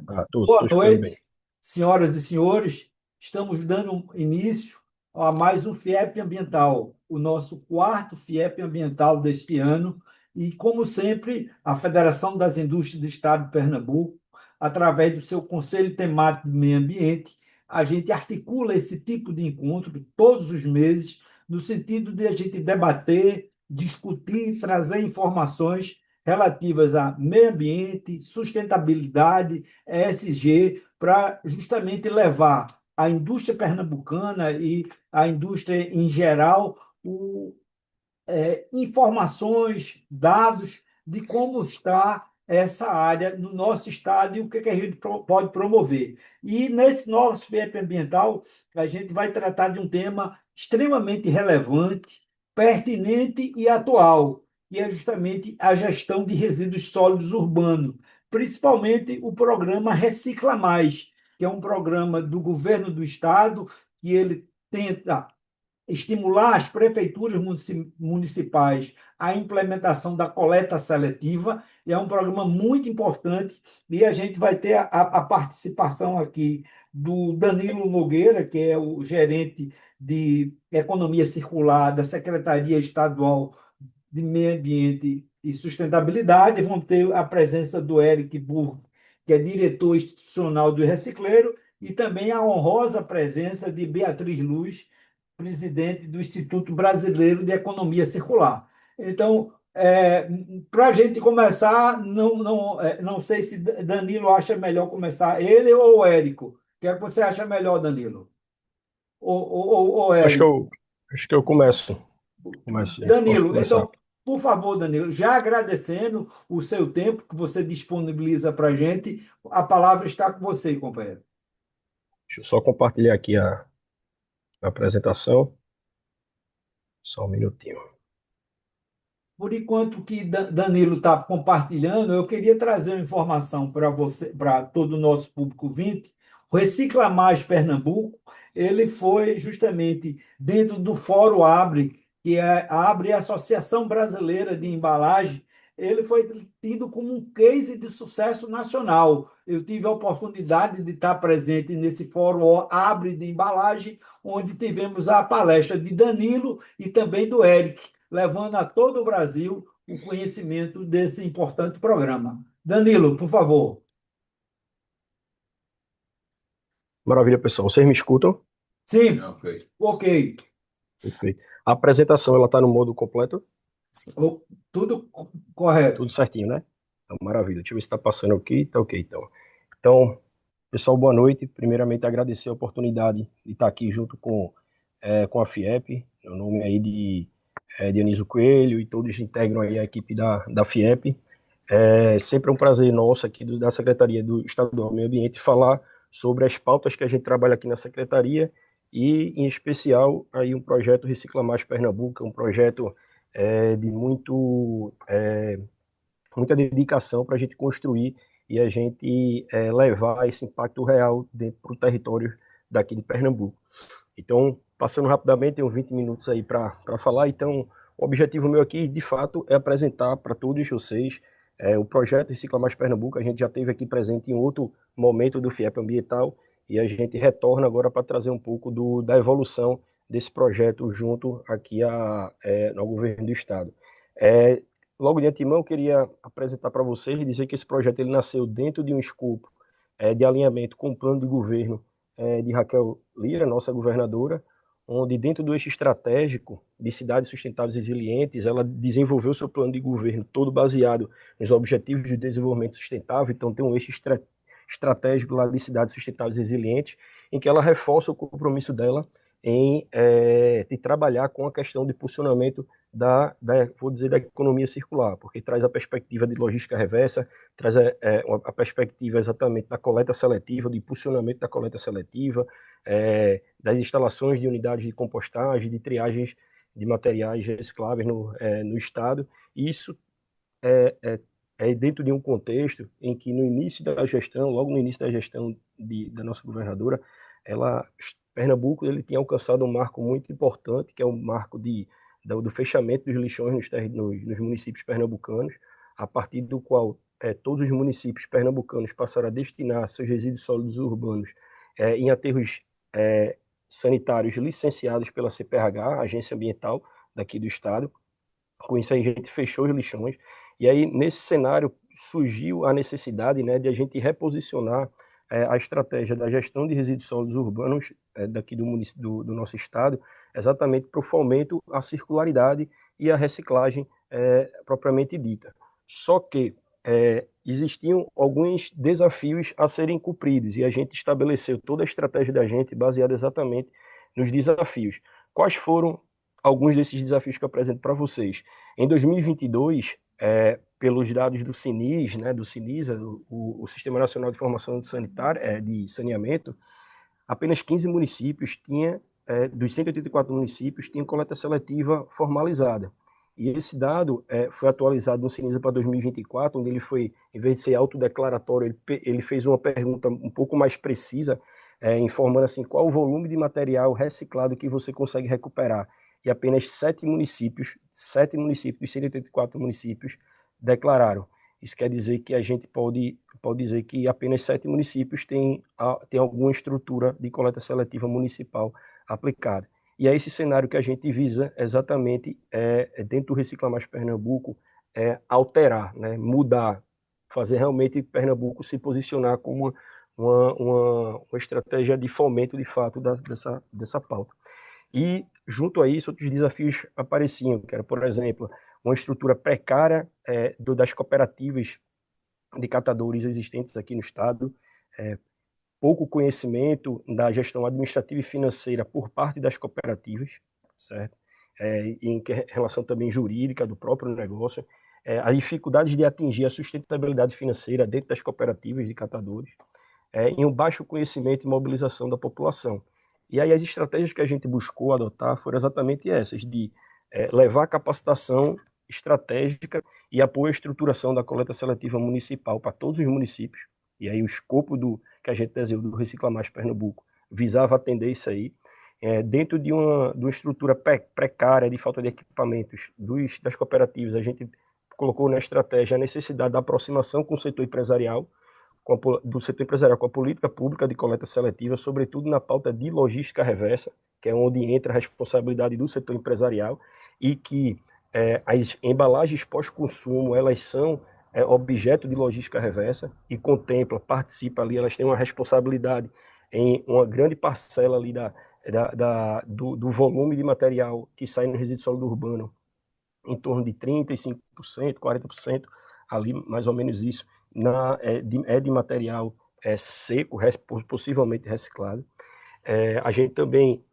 Boa Estou escutando noite, bem. senhoras e senhores. Estamos dando início a mais um FIEP Ambiental, o nosso quarto FIEP Ambiental deste ano. E, como sempre, a Federação das Indústrias do Estado de Pernambuco, através do seu Conselho Temático do Meio Ambiente, a gente articula esse tipo de encontro todos os meses, no sentido de a gente debater, discutir, trazer informações relativas a meio ambiente, sustentabilidade, ESG, para justamente levar a indústria pernambucana e a indústria em geral informações, dados de como está essa área no nosso estado e o que a gente pode promover. E nesse nosso FIEP ambiental, a gente vai tratar de um tema extremamente relevante, pertinente e atual, que é justamente a gestão de resíduos sólidos urbanos, principalmente o programa Recicla Mais, que é um programa do governo do estado que ele tenta estimular as prefeituras municipais à implementação da coleta seletiva, e é um programa muito importante, e a gente vai ter a participação aqui do Danilo Nogueira, que é o gerente de Economia Circular da Secretaria Estadual de Meio Ambiente e Sustentabilidade. Vamos ter a presença do Eric Burg, que é diretor institucional do Recicleiro, e também a honrosa presença de Beatriz Luz, presidente do Instituto Brasileiro de Economia Circular. Então, para a gente começar, não sei se Danilo acha melhor começar, ele ou o Érico. O que é que você acha melhor, Danilo? Ou Acho que Érico? eu, acho que eu começo. Posso Danilo, começar. então, por favor, Danilo, já agradecendo o seu tempo que você disponibiliza para a gente, a palavra está com você, companheiro. Deixa eu só compartilhar aqui a apresentação. Só um minutinho. Por enquanto que Danilo está compartilhando, eu queria trazer uma informação para você, para todo o nosso público ouvinte. O Recicla Mais Pernambuco, ele foi justamente dentro do Fórum Abre, que é a Abre a Associação Brasileira de Embalagem. Ele foi tido como um case de sucesso nacional. Eu tive a oportunidade de estar presente nesse Fórum Abre de Embalagem, onde tivemos a palestra de Danilo e também do Eric, levando a todo o Brasil o conhecimento desse importante programa. Danilo, por favor. Maravilha, pessoal. Vocês me escutam? Sim, ok. Perfeito. A apresentação, ela está no modo completo? Tudo correto. Tudo certinho, né? Então, maravilha. Deixa eu ver se está passando aqui. Tá ok, então. Então, pessoal, boa noite. Primeiramente, agradecer a oportunidade de estar aqui junto com a FIEP. Meu nome aí de Anísio Coelho e todos integram aí a equipe da FIEP. É sempre um prazer nosso aqui da Secretaria do Estadual do Meio Ambiente falar sobre as pautas que a gente trabalha aqui na Secretaria e, em especial, aí um projeto Recicla Mais Pernambuco, um projeto de muita dedicação para a gente construir e a gente levar esse impacto real para o território daqui de Pernambuco. Então, passando rapidamente, tenho 20 minutos aí para falar. Então, o objetivo meu aqui, de fato, é apresentar para todos vocês o projeto Recicla Mais Pernambuco. A gente já teve aqui presente em outro momento do FIEP Ambiental e a gente retorna agora para trazer um pouco da evolução desse projeto junto aqui ao governo do Estado. É, Logo de antemão, eu queria apresentar para vocês e dizer que esse projeto ele nasceu dentro de um escopo de alinhamento com o plano de governo de Raquel Lira, nossa governadora, onde dentro do eixo estratégico de cidades sustentáveis e resilientes, ela desenvolveu seu plano de governo todo baseado nos objetivos de desenvolvimento sustentável, então tem um eixo estratégico lá de cidades sustentáveis e resilientes, em que ela reforça o compromisso dela de trabalhar com a questão de posicionamento vou dizer, da economia circular, porque traz a perspectiva de logística reversa, traz a perspectiva exatamente da coleta seletiva, do impulsionamento da coleta seletiva, das instalações de unidades de compostagem, de triagens de materiais recicláveis no Estado. E isso é, é, é dentro de um contexto em que no início da gestão, logo no início da gestão da nossa governadora, ela, Pernambuco ele tinha alcançado um marco muito importante, que é o marco do fechamento dos lixões nos municípios pernambucanos, a partir do qual todos os municípios pernambucanos passaram a destinar seus resíduos sólidos urbanos em aterros sanitários licenciados pela CPRH, Agência Ambiental daqui do estado. Com isso aí a gente fechou os lixões, e aí nesse cenário surgiu a necessidade, né, de a gente reposicionar a estratégia da gestão de resíduos sólidos urbanos daqui do nosso estado, exatamente para o fomento à circularidade e à reciclagem propriamente dita. Só que existiam alguns desafios a serem cumpridos, e a gente estabeleceu toda a estratégia da gente baseada exatamente nos desafios. Quais foram alguns desses desafios que eu apresento para vocês? Em 2022, pelos dados do CINIS, né, do CINISA, o Sistema Nacional de Informação Sanitária, de Saneamento, apenas 15 municípios dos 184 municípios, tinham coleta seletiva formalizada. E esse dado foi atualizado no CINISA para 2024, onde ele foi, em vez de ser autodeclaratório, ele fez uma pergunta um pouco mais precisa, informando assim, qual o volume de material reciclado que você consegue recuperar. E apenas 7 municípios dos 184 municípios declararam. Isso quer dizer que a gente pode dizer que apenas 7 municípios têm alguma estrutura de coleta seletiva municipal aplicada. E é esse cenário que a gente visa exatamente dentro do Recicla Mais Pernambuco, alterar, né, mudar, fazer realmente Pernambuco se posicionar como uma estratégia de fomento, de fato, dessa pauta. E, junto a isso, outros desafios apareciam, que era, por exemplo, uma estrutura precária das cooperativas de catadores existentes aqui no estado, pouco conhecimento da gestão administrativa e financeira por parte das cooperativas, certo? Em relação também jurídica do próprio negócio, a dificuldade de atingir a sustentabilidade financeira dentro das cooperativas de catadores, e um baixo conhecimento e mobilização da população. E aí as estratégias que a gente buscou adotar foram exatamente essas, de levar a capacitação estratégica e apoio à estruturação da coleta seletiva municipal para todos os municípios. E aí o escopo que a gente desenhou do Recicla Mais Pernambuco visava atender isso aí, dentro de uma estrutura precária de falta de equipamentos das cooperativas. A gente colocou na estratégia a necessidade da aproximação com o setor empresarial, do setor empresarial com a política pública de coleta seletiva, sobretudo na pauta de logística reversa, que é onde entra a responsabilidade do setor empresarial, e que as embalagens pós-consumo, elas são objeto de logística reversa e participa ali, elas têm uma responsabilidade em uma grande parcela ali do volume de material que sai no resíduo sólido urbano, em torno de 35%, 40%, ali mais ou menos isso, de material seco, possivelmente reciclado. A gente também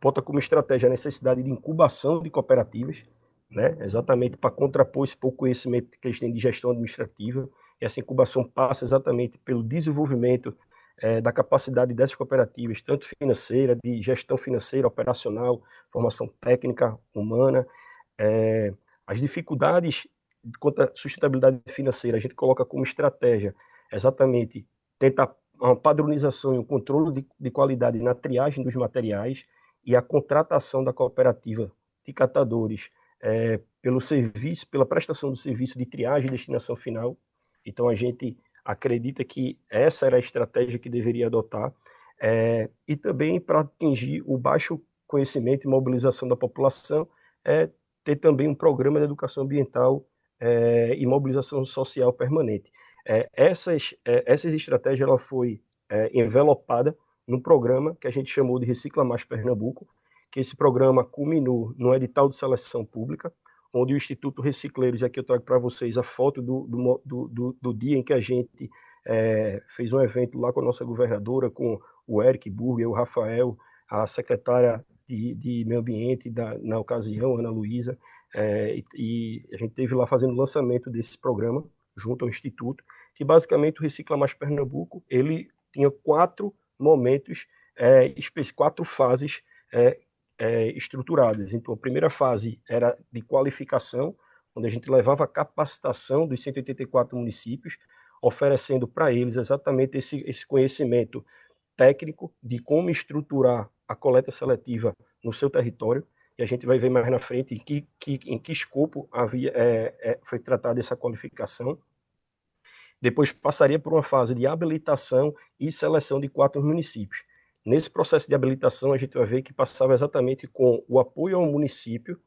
bota como estratégia a necessidade de incubação de cooperativas, né, exatamente para contrapor esse pouco conhecimento que eles têm de gestão administrativa. E essa incubação passa exatamente pelo desenvolvimento da capacidade dessas cooperativas, tanto financeira, de gestão financeira, operacional, formação técnica, humana. As dificuldades quanto à sustentabilidade financeira, a gente coloca como estratégia exatamente tentar uma padronização e um controle de qualidade na triagem dos materiais e a contratação da cooperativa de catadores pela prestação do serviço de triagem e destinação final. Então, a gente acredita que essa era a estratégia que deveria adotar, e também para atingir o baixo conhecimento e mobilização da população, ter também um programa de educação ambiental e mobilização social permanente. Essas estratégias ela foi envelopada num programa que a gente chamou de Recicla Mais Pernambuco, que esse programa culminou no edital de seleção pública, onde o Instituto Recicleiros, aqui eu trago para vocês a foto do dia em que a gente fez um evento lá com a nossa governadora, com o Eric Burger, o Rafael, a secretária de Meio Ambiente na ocasião, Ana Luísa, e a gente teve lá fazendo o lançamento desse programa, junto ao Instituto, que basicamente o Recicla Mais Pernambuco, ele tinha 4 momentos, 4 fases estruturadas. Então, a primeira fase era de qualificação, onde a gente levava a capacitação dos 184 municípios, oferecendo para eles exatamente esse conhecimento técnico de como estruturar a coleta seletiva no seu território, e a gente vai ver mais na frente em que escopo foi tratada essa qualificação. depois passaria por uma fase de habilitação e seleção de 4 municípios. Nesse processo de habilitação, a gente vai ver que passava exatamente com o apoio ao município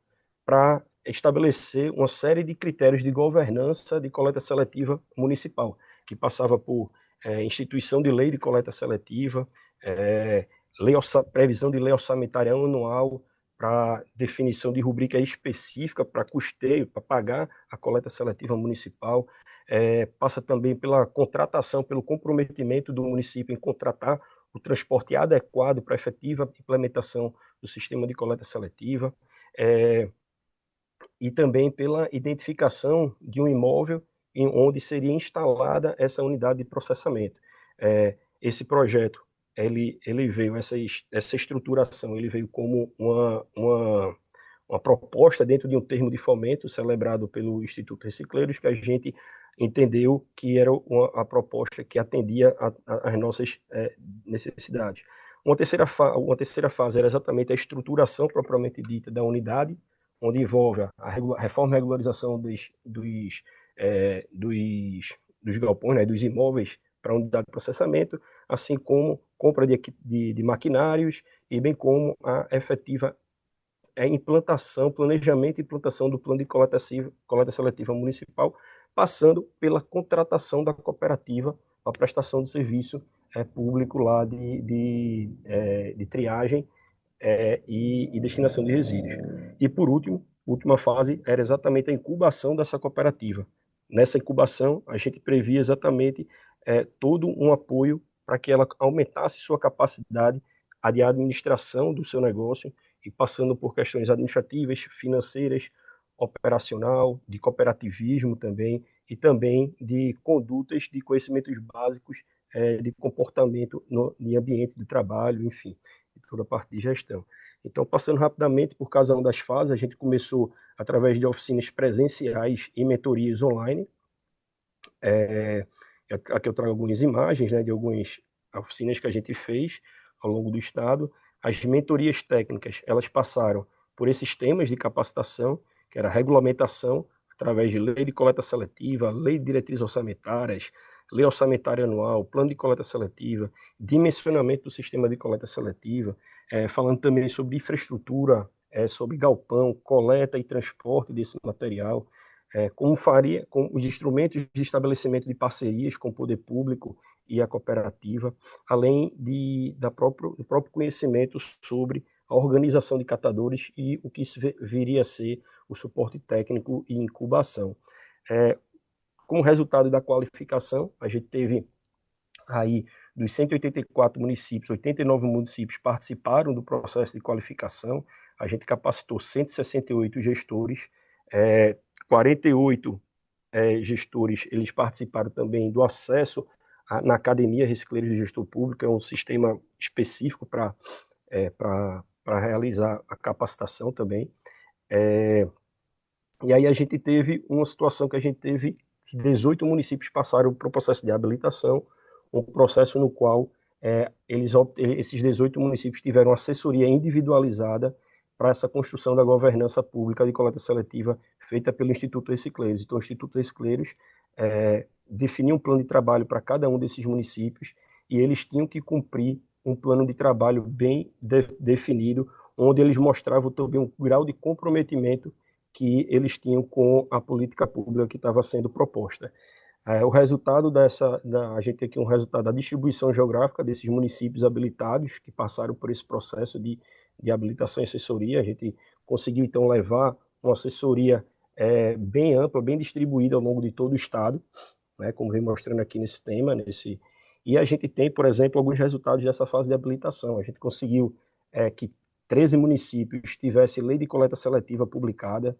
para estabelecer uma série de critérios de governança de coleta seletiva municipal, que passava por instituição de lei de coleta seletiva, previsão de lei orçamentária anual, para definição de rubrica específica para custeio, para pagar a coleta seletiva municipal, passa também pela contratação, pelo comprometimento do município em contratar o transporte adequado para a efetiva implementação do sistema de coleta seletiva, e também pela identificação de um imóvel em onde seria instalada essa unidade de processamento. Esse projeto, ele veio, essa estruturação, ele veio como uma proposta dentro de um termo de fomento celebrado pelo Instituto Recicleiros, que a gente entendeu que era a proposta que atendia às nossas necessidades. Uma terceira fase era exatamente a estruturação propriamente dita da unidade, onde envolve a reforma e regularização dos galpões, né, dos imóveis para a unidade de processamento, assim como compra de maquinários e bem como a efetiva implantação, planejamento e implantação do plano de coleta seletiva municipal, passando pela contratação da cooperativa, a prestação do serviço público lá de triagem e destinação de resíduos. E por último, última fase era exatamente a incubação dessa cooperativa. Nessa incubação, a gente previa exatamente todo um apoio para que ela aumentasse sua capacidade de administração do seu negócio, e passando por questões administrativas, financeiras, operacional, de cooperativismo também, e também de condutas de conhecimentos básicos de comportamento de ambiente de trabalho, enfim, toda a parte de gestão. Então, passando rapidamente por cada uma das fases, a gente começou através de oficinas presenciais e mentorias online. Aqui eu trago algumas imagens, né, de algumas oficinas que a gente fez ao longo do estado. As mentorias técnicas, elas passaram por esses temas de capacitação, que era regulamentação, através de lei de coleta seletiva, lei de diretrizes orçamentárias, lei orçamentária anual, plano de coleta seletiva, dimensionamento do sistema de coleta seletiva, falando também sobre infraestrutura, sobre galpão, coleta e transporte desse material, como faria com os instrumentos de estabelecimento de parcerias com o poder público e a cooperativa, além do próprio conhecimento sobre a organização de catadores e o que viria a ser o suporte técnico e incubação. Como resultado da qualificação, a gente teve aí, dos 184 municípios, 89 municípios participaram do processo de qualificação, a gente capacitou 168 gestores, 48 gestores, eles participaram também do acesso na Academia Recicleiros de Gestor Público, é um sistema específico para realizar a capacitação também. E aí a gente teve uma situação que a gente teve, 18 municípios passaram para o processo de habilitação, um processo no qual esses 18 municípios tiveram assessoria individualizada para essa construção da governança pública de coleta seletiva feita pelo Instituto Recicleiros. Então, o Instituto Recicleiros definiu um plano de trabalho para cada um desses municípios e eles tinham que cumprir um plano de trabalho bem definido, onde eles mostravam também um grau de comprometimento que eles tinham com a política pública que estava sendo proposta. O resultado a gente tem aqui um resultado da distribuição geográfica desses municípios habilitados que passaram por esse processo de habilitação e assessoria. A gente conseguiu, então, levar uma assessoria bem ampla, bem distribuída ao longo de todo o estado, né, como vem mostrando aqui nesse tema. E a gente tem, por exemplo, alguns resultados dessa fase de habilitação. A gente conseguiu que 13 municípios tivessem lei de coleta seletiva publicada,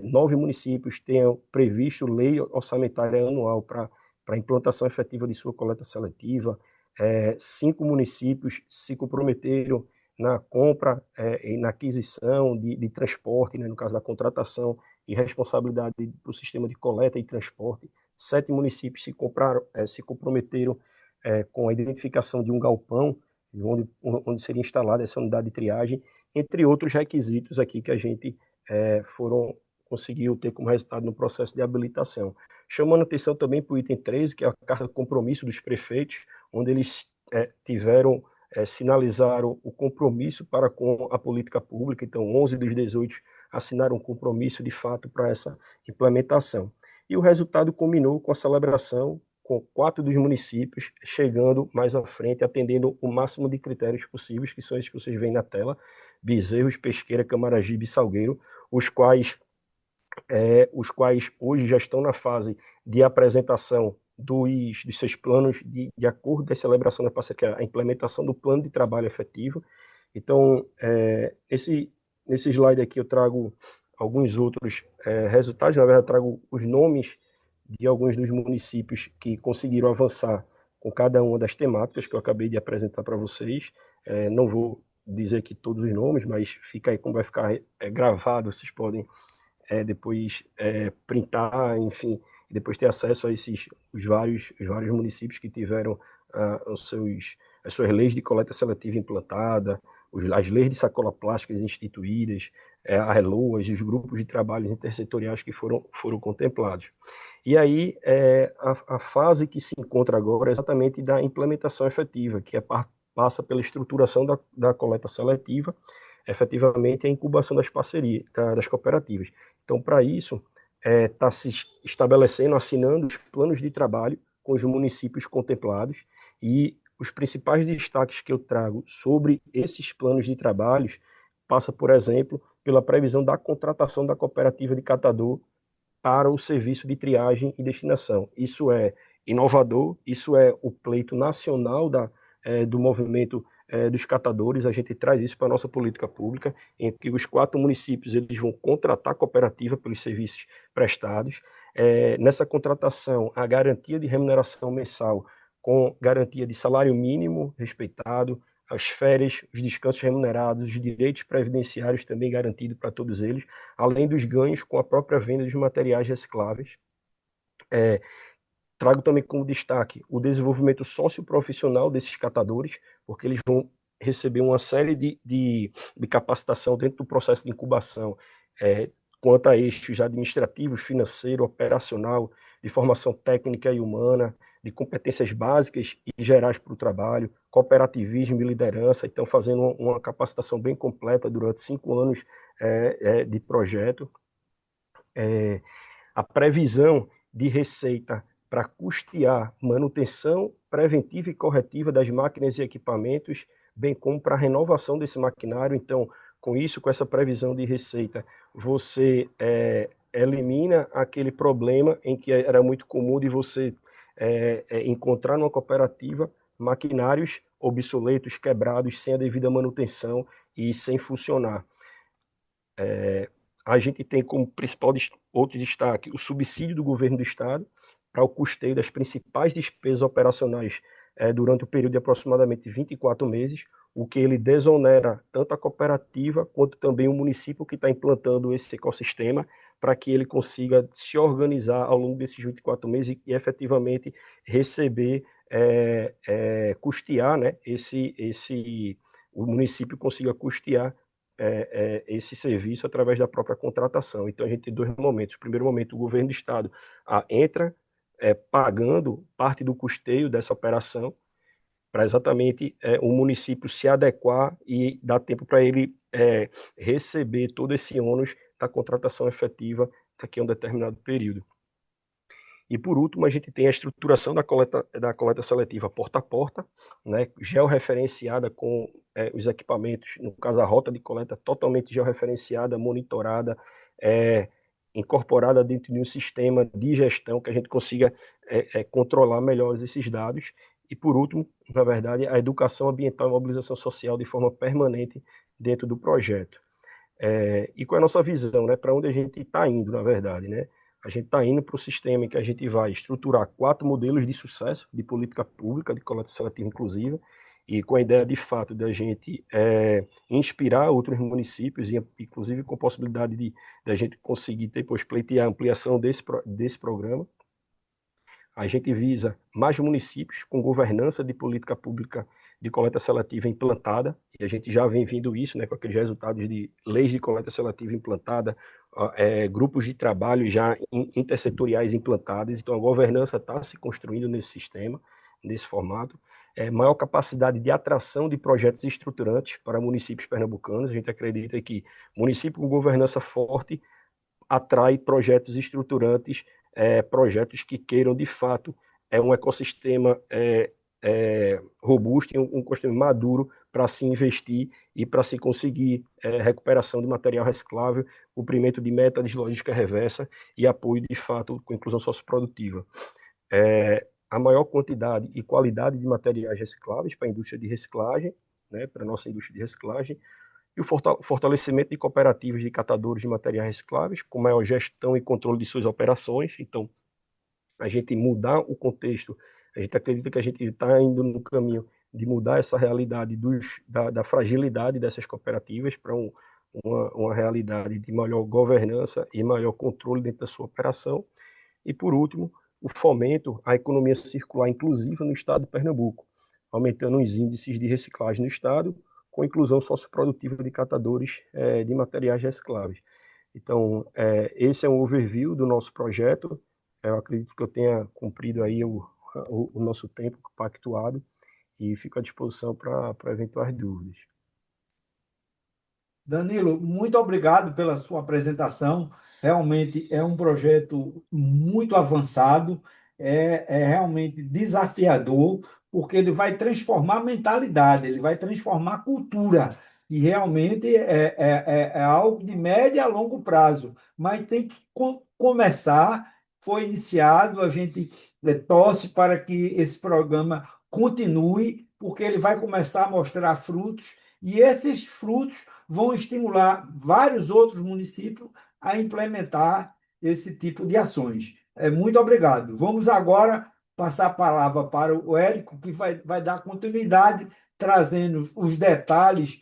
9 municípios tenham previsto lei orçamentária anual para a implantação efetiva de sua coleta seletiva, 5 municípios se comprometeram na compra e na aquisição de transporte, né, no caso da contratação e responsabilidade do sistema de coleta e transporte. 7 municípios se comprometeram com a identificação de um galpão onde seria instalada essa unidade de triagem, entre outros requisitos aqui que a gente conseguiu ter como resultado no processo de habilitação. chamando atenção também para o item 13, que é a carta de compromisso dos prefeitos, onde eles sinalizaram o compromisso para com a política pública. Então, 11 dos 18 assinaram um compromisso de fato para essa implementação. E o resultado culminou com a celebração com 4 dos municípios chegando mais à frente, atendendo o máximo de critérios possíveis, que são esses que vocês veem na tela: Bezerros, Pesqueira, Camaragibe e Salgueiro, os quais hoje já estão na fase de apresentação dos seus planos de acordo da celebração da parceria, que é a implementação do plano de trabalho efetivo. Então, nesse slide aqui eu trago alguns outros resultados. Na verdade, eu trago os nomes de alguns dos municípios que conseguiram avançar com cada uma das temáticas que eu acabei de apresentar para vocês. Não vou dizer aqui todos os nomes, mas fica aí como vai ficar gravado, vocês podem depois printar, enfim, e depois ter acesso a os vários municípios que tiveram as suas leis de coleta seletiva implantada, as leis de sacola plásticas instituídas, as LOAs, os grupos de trabalho intersetoriais que foram contemplados. E aí, a fase que se encontra agora é exatamente da implementação efetiva, que passa pela estruturação da coleta seletiva, efetivamente a incubação das parcerias, das cooperativas. Então, para isso, está se estabelecendo, assinando os planos de trabalho com os municípios contemplados, e os principais destaques que eu trago sobre esses planos de trabalhos passa, por exemplo, pela previsão da contratação da cooperativa de catador para o serviço de triagem e destinação. Isso é inovador, isso é o pleito nacional do movimento dos catadores. A gente traz isso para a nossa política pública, em que os 4 municípios eles vão contratar a cooperativa pelos serviços prestados. Nessa contratação, a garantia de remuneração mensal com garantia de salário mínimo respeitado, as férias, os descansos remunerados, os direitos previdenciários também garantidos para todos eles, além dos ganhos com a própria venda dos materiais recicláveis. Trago também como destaque o desenvolvimento socioprofissional desses catadores, porque eles vão receber uma série de capacitação dentro do processo de incubação, quanto a eixos administrativos, financeiro, operacional, de formação técnica e humana, de competências básicas e gerais para o trabalho, cooperativismo e liderança. Então, fazendo uma capacitação bem completa durante 5 anos de projeto. A previsão de receita para custear manutenção preventiva e corretiva das máquinas e equipamentos, bem como para a renovação desse maquinário. Então, com isso, com essa previsão de receita, você elimina aquele problema em que era muito comum de você encontrar numa cooperativa maquinários obsoletos, quebrados, sem a devida manutenção e sem funcionar. A gente tem como principal outro destaque o subsídio do governo do estado para o custeio das principais despesas operacionais durante o período de aproximadamente 24 meses, o que ele desonera tanto a cooperativa quanto também o município que está implantando esse ecossistema, para que ele consiga se organizar ao longo desses 24 meses e efetivamente receber, custear, né, o município consiga custear esse serviço através da própria contratação. Então, a gente tem 2 momentos. No primeiro momento, o governo do estado entra pagando parte do custeio dessa operação, para exatamente o município se adequar e dar tempo para ele receber todo esse ônus da contratação efetiva daqui a um determinado período. E, por último, a gente tem a estruturação da coleta seletiva porta a porta, né, georreferenciada com os equipamentos, no caso a rota de coleta totalmente georreferenciada, monitorada, incorporada dentro de um sistema de gestão que a gente consiga controlar melhor esses dados. E, por último, na verdade, a educação ambiental e mobilização social de forma permanente dentro do projeto. E qual é a nossa visão, né? Para onde a gente está indo, na verdade, né? A gente está indo para o sistema em que a gente vai estruturar 4 modelos de sucesso de política pública de coleta seletiva inclusiva, e com a ideia, de fato, da gente inspirar outros municípios, e inclusive com a possibilidade de a gente conseguir depois pleitear a ampliação desse programa. A gente visa mais municípios com governança de política pública de coleta seletiva implantada, e a gente já vem vindo isso, né, com aqueles resultados de leis de coleta seletiva implantada, grupos de trabalho já intersetoriais implantados, então a governança está se construindo nesse sistema, nesse formato. Maior capacidade de atração de projetos estruturantes para municípios pernambucanos. A gente acredita que município com governança forte atrai projetos estruturantes, projetos que queiram, de fato, um ecossistema robusto, um ecossistema maduro para se investir e para se conseguir recuperação de material reciclável, cumprimento de metas de logística reversa e apoio, de fato, com inclusão socioprodutiva. A maior quantidade e qualidade de materiais recicláveis para a indústria de reciclagem, né, para a nossa indústria de reciclagem, e o fortalecimento de cooperativas de catadores de materiais recicláveis, com maior gestão e controle de suas operações. Então, a gente mudar o contexto, a gente acredita que a gente está indo no caminho de mudar essa realidade da fragilidade dessas cooperativas para uma realidade de maior governança e maior controle dentro da sua operação. E, por último, o fomento à economia circular inclusiva no estado de Pernambuco, aumentando os índices de reciclagem no estado, com inclusão socioprodutiva de catadores de materiais recicláveis. Então, esse é um overview do nosso projeto. Eu acredito que eu tenha cumprido aí o nosso tempo pactuado e fico à disposição para eventuais dúvidas. Danilo, muito obrigado pela sua apresentação. Realmente é um projeto muito avançado, é realmente desafiador, porque ele vai transformar a mentalidade, ele vai transformar a cultura, e realmente é algo de médio a longo prazo, mas tem que começar. Foi iniciado, a gente torce para que esse programa continue, porque ele vai começar a mostrar frutos, e esses frutos vão estimular vários outros municípios a implementar esse tipo de ações. Muito obrigado. Vamos agora passar a palavra para o Érico, que vai dar continuidade, trazendo os detalhes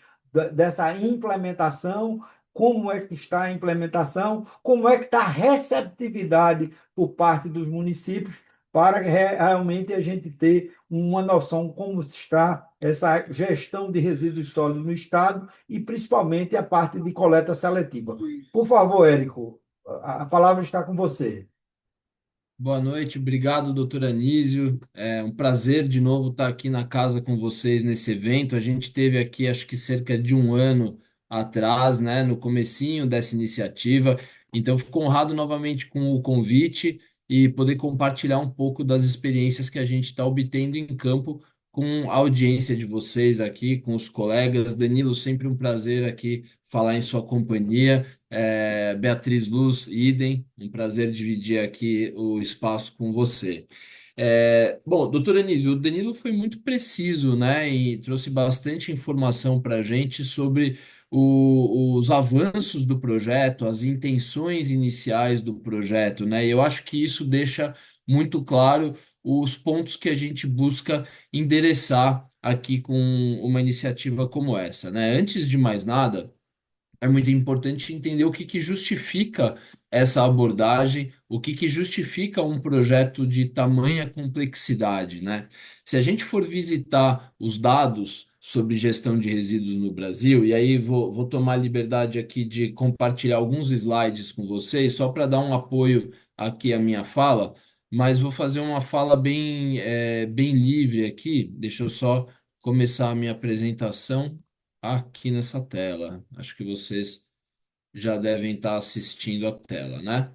dessa implementação, como é que está a implementação, como é que está a receptividade por parte dos municípios, para realmente a gente ter uma noção como está essa gestão de resíduos sólidos no Estado e principalmente a parte de coleta seletiva. Por favor, Érico, a palavra está com você. Boa noite, obrigado, doutor Anísio. É um prazer de novo estar aqui na casa com vocês nesse evento. A gente teve aqui, acho que cerca de um ano atrás, né, no comecinho dessa iniciativa. Então, fico honrado novamente com o convite e poder compartilhar um pouco das experiências que a gente está obtendo em campo com a audiência de vocês aqui, com os colegas. Danilo, sempre um prazer aqui falar em sua companhia. Beatriz Luz, idem, um prazer dividir aqui o espaço com você. Bom, doutor Anísio, o Danilo foi muito preciso, né, e trouxe bastante informação para a gente sobre os avanços do projeto, as intenções iniciais do projeto, né, e eu acho que isso deixa muito claro os pontos que a gente busca endereçar aqui com uma iniciativa como essa, né. Antes de mais nada, é muito importante entender o que que justifica essa abordagem, o que que justifica um projeto de tamanha complexidade, né? Se a gente for visitar os dados sobre gestão de resíduos no Brasil, e aí vou tomar a liberdade aqui de compartilhar alguns slides com vocês, só para dar um apoio aqui à minha fala, mas vou fazer uma fala bem livre aqui. Deixa eu só começar a minha apresentação aqui nessa tela. Acho que vocês já devem estar assistindo a tela, né?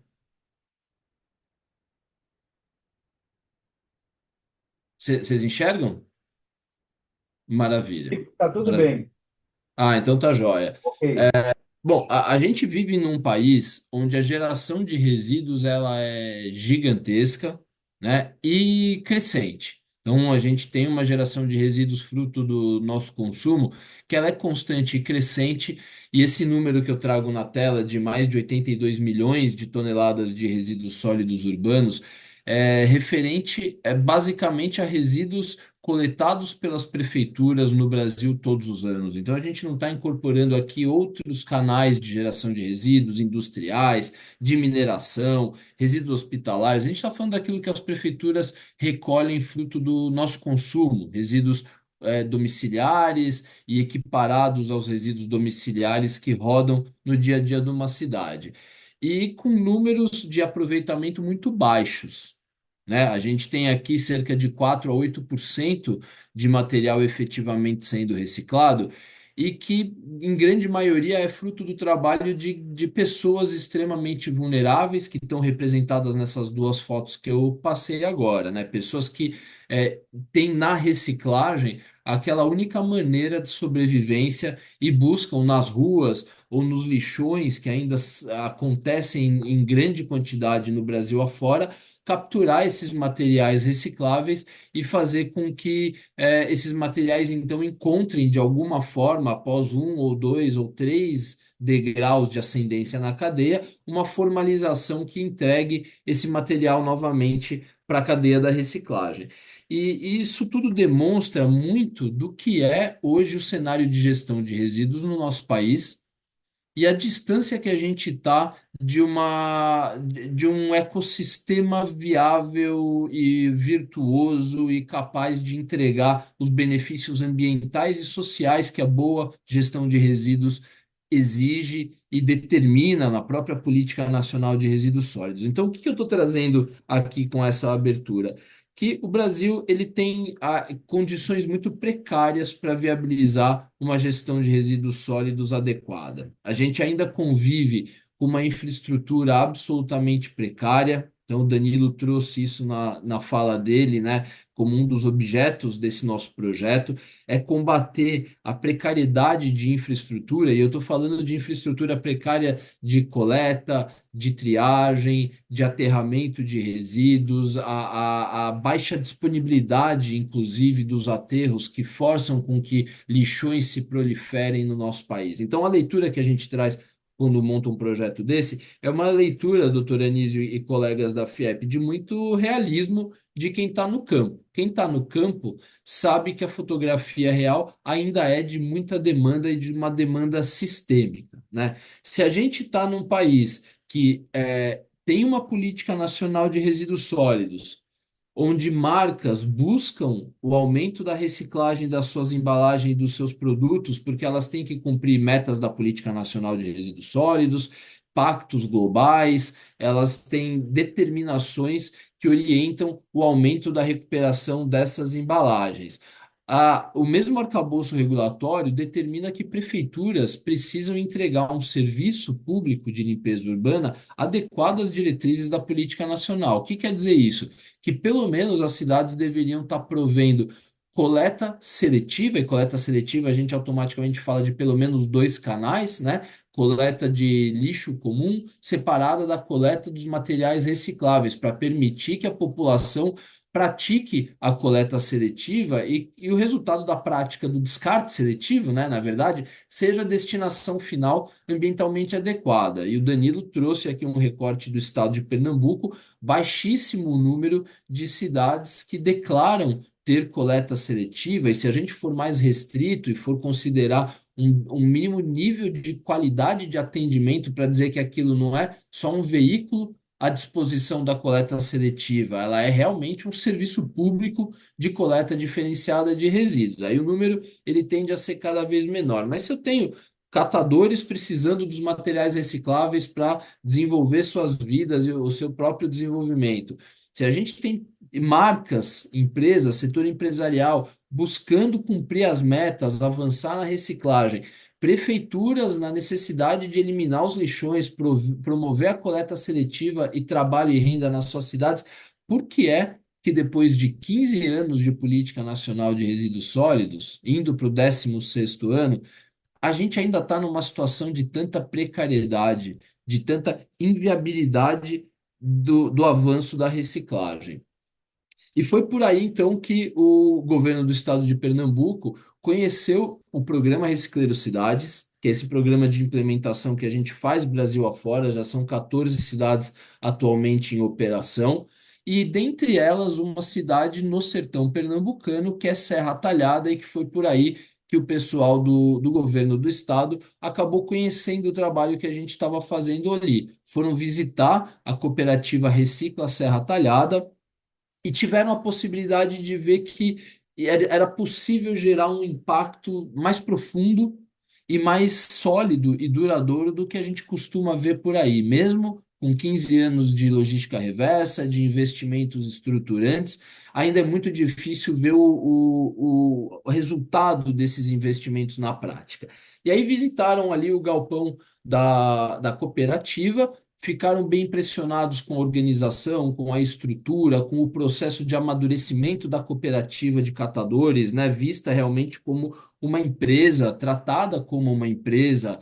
Vocês enxergam? Maravilha. Está tudo Maravilha. bem. Ah, então tá jóia. Ok. Bom, a gente vive num país onde a geração de resíduos ela é gigantesca, né, e crescente. Então, a gente tem uma geração de resíduos fruto do nosso consumo que ela é constante e crescente, e esse número que eu trago na tela de mais de 82 milhões de toneladas de resíduos sólidos urbanos é referente basicamente a resíduos coletados pelas prefeituras no Brasil todos os anos. Então, a gente não está incorporando aqui outros canais de geração de resíduos industriais, de mineração, resíduos hospitalares. A gente está falando daquilo que as prefeituras recolhem fruto do nosso consumo, resíduos domiciliares e equiparados aos resíduos domiciliares que rodam no dia a dia de uma cidade. e com números de aproveitamento muito baixos, né? A gente tem aqui cerca de 4 a 8% de material efetivamente sendo reciclado e que, em grande maioria, é fruto do trabalho de pessoas extremamente vulneráveis que estão representadas nessas duas fotos que eu passei agora, né? Pessoas que têm na reciclagem aquela única maneira de sobrevivência e buscam nas ruas ou nos lixões que ainda acontecem em grande quantidade no Brasil afora, capturar esses materiais recicláveis e fazer com que esses materiais então encontrem de alguma forma, após um ou dois ou três degraus de ascendência na cadeia, uma formalização que entregue esse material novamente para a cadeia da reciclagem. E isso tudo demonstra muito do que é hoje o cenário de gestão de resíduos no nosso país e a distância que a gente está de um ecossistema viável e virtuoso e capaz de entregar os benefícios ambientais e sociais que a boa gestão de resíduos exige e determina na própria Política Nacional de Resíduos Sólidos. Então, o que que eu estou trazendo aqui com essa abertura? Que o Brasil ele tem condições muito precárias para viabilizar uma gestão de resíduos sólidos adequada. A gente ainda convive com uma infraestrutura absolutamente precária. Então, o Danilo trouxe isso na fala dele, né, como um dos objetos desse nosso projeto, é combater a precariedade de infraestrutura, e eu estou falando de infraestrutura precária de coleta, de triagem, de aterramento de resíduos, a baixa disponibilidade, inclusive, dos aterros que forçam com que lixões se proliferem no nosso país. Então, a leitura que a gente traz quando monta um projeto desse é uma leitura, doutor Anísio e colegas da FIEP, de muito realismo de quem está no campo. Quem está no campo sabe que a fotografia real ainda é de muita demanda e de uma demanda sistêmica, né? Se a gente está num país que tem uma política nacional de resíduos sólidos, onde marcas buscam o aumento da reciclagem das suas embalagens e dos seus produtos, porque elas têm que cumprir metas da Política Nacional de Resíduos Sólidos, pactos globais, elas têm determinações que orientam o aumento da recuperação dessas embalagens. O mesmo arcabouço regulatório determina que prefeituras precisam entregar um serviço público de limpeza urbana adequado às diretrizes da política nacional. O que quer dizer isso? Que pelo menos as cidades deveriam estar provendo coleta seletiva, e coleta seletiva a gente automaticamente fala de pelo menos dois canais, né? Coleta de lixo comum separada da coleta dos materiais recicláveis, para permitir que a população pratique a coleta seletiva e o resultado da prática do descarte seletivo, né, na verdade, seja a destinação final ambientalmente adequada. E o Danilo trouxe aqui um recorte do estado de Pernambuco, baixíssimo número de cidades que declaram ter coleta seletiva, e se a gente for mais restrito e for considerar um mínimo nível de qualidade de atendimento para dizer que aquilo não é só um veículo à disposição da coleta seletiva, ela é realmente um serviço público de coleta diferenciada de resíduos. Aí o número ele tende a ser cada vez menor. Mas se eu tenho catadores precisando dos materiais recicláveis para desenvolver suas vidas e o seu próprio desenvolvimento, se a gente tem marcas, empresas, setor empresarial buscando cumprir as metas, avançar na reciclagem, prefeituras na necessidade de eliminar os lixões, promover a coleta seletiva e trabalho e renda nas suas cidades, por que é que depois de 15 anos de política nacional de resíduos sólidos, indo para o 16º ano, a gente ainda está numa situação de tanta precariedade, de tanta inviabilidade do avanço da reciclagem? E foi por aí, então, que o governo do estado de Pernambuco conheceu o programa Recicleiro Cidades, que é esse programa de implementação que a gente faz Brasil afora, já são 14 cidades atualmente em operação, e dentre elas uma cidade no sertão pernambucano, que é Serra Talhada, e que foi por aí que o pessoal do governo do estado acabou conhecendo o trabalho que a gente estava fazendo ali. Foram visitar a cooperativa Recicla Serra Talhada, e tiveram a possibilidade de ver que era possível gerar um impacto mais profundo e mais sólido e duradouro do que a gente costuma ver por aí, mesmo com 15 anos de logística reversa, de investimentos estruturantes, ainda é muito difícil ver o resultado desses investimentos na prática. E aí visitaram ali o galpão da cooperativa, ficaram bem impressionados com a organização, com a estrutura, com o processo de amadurecimento da cooperativa de catadores, né, vista realmente como uma empresa, tratada como uma empresa,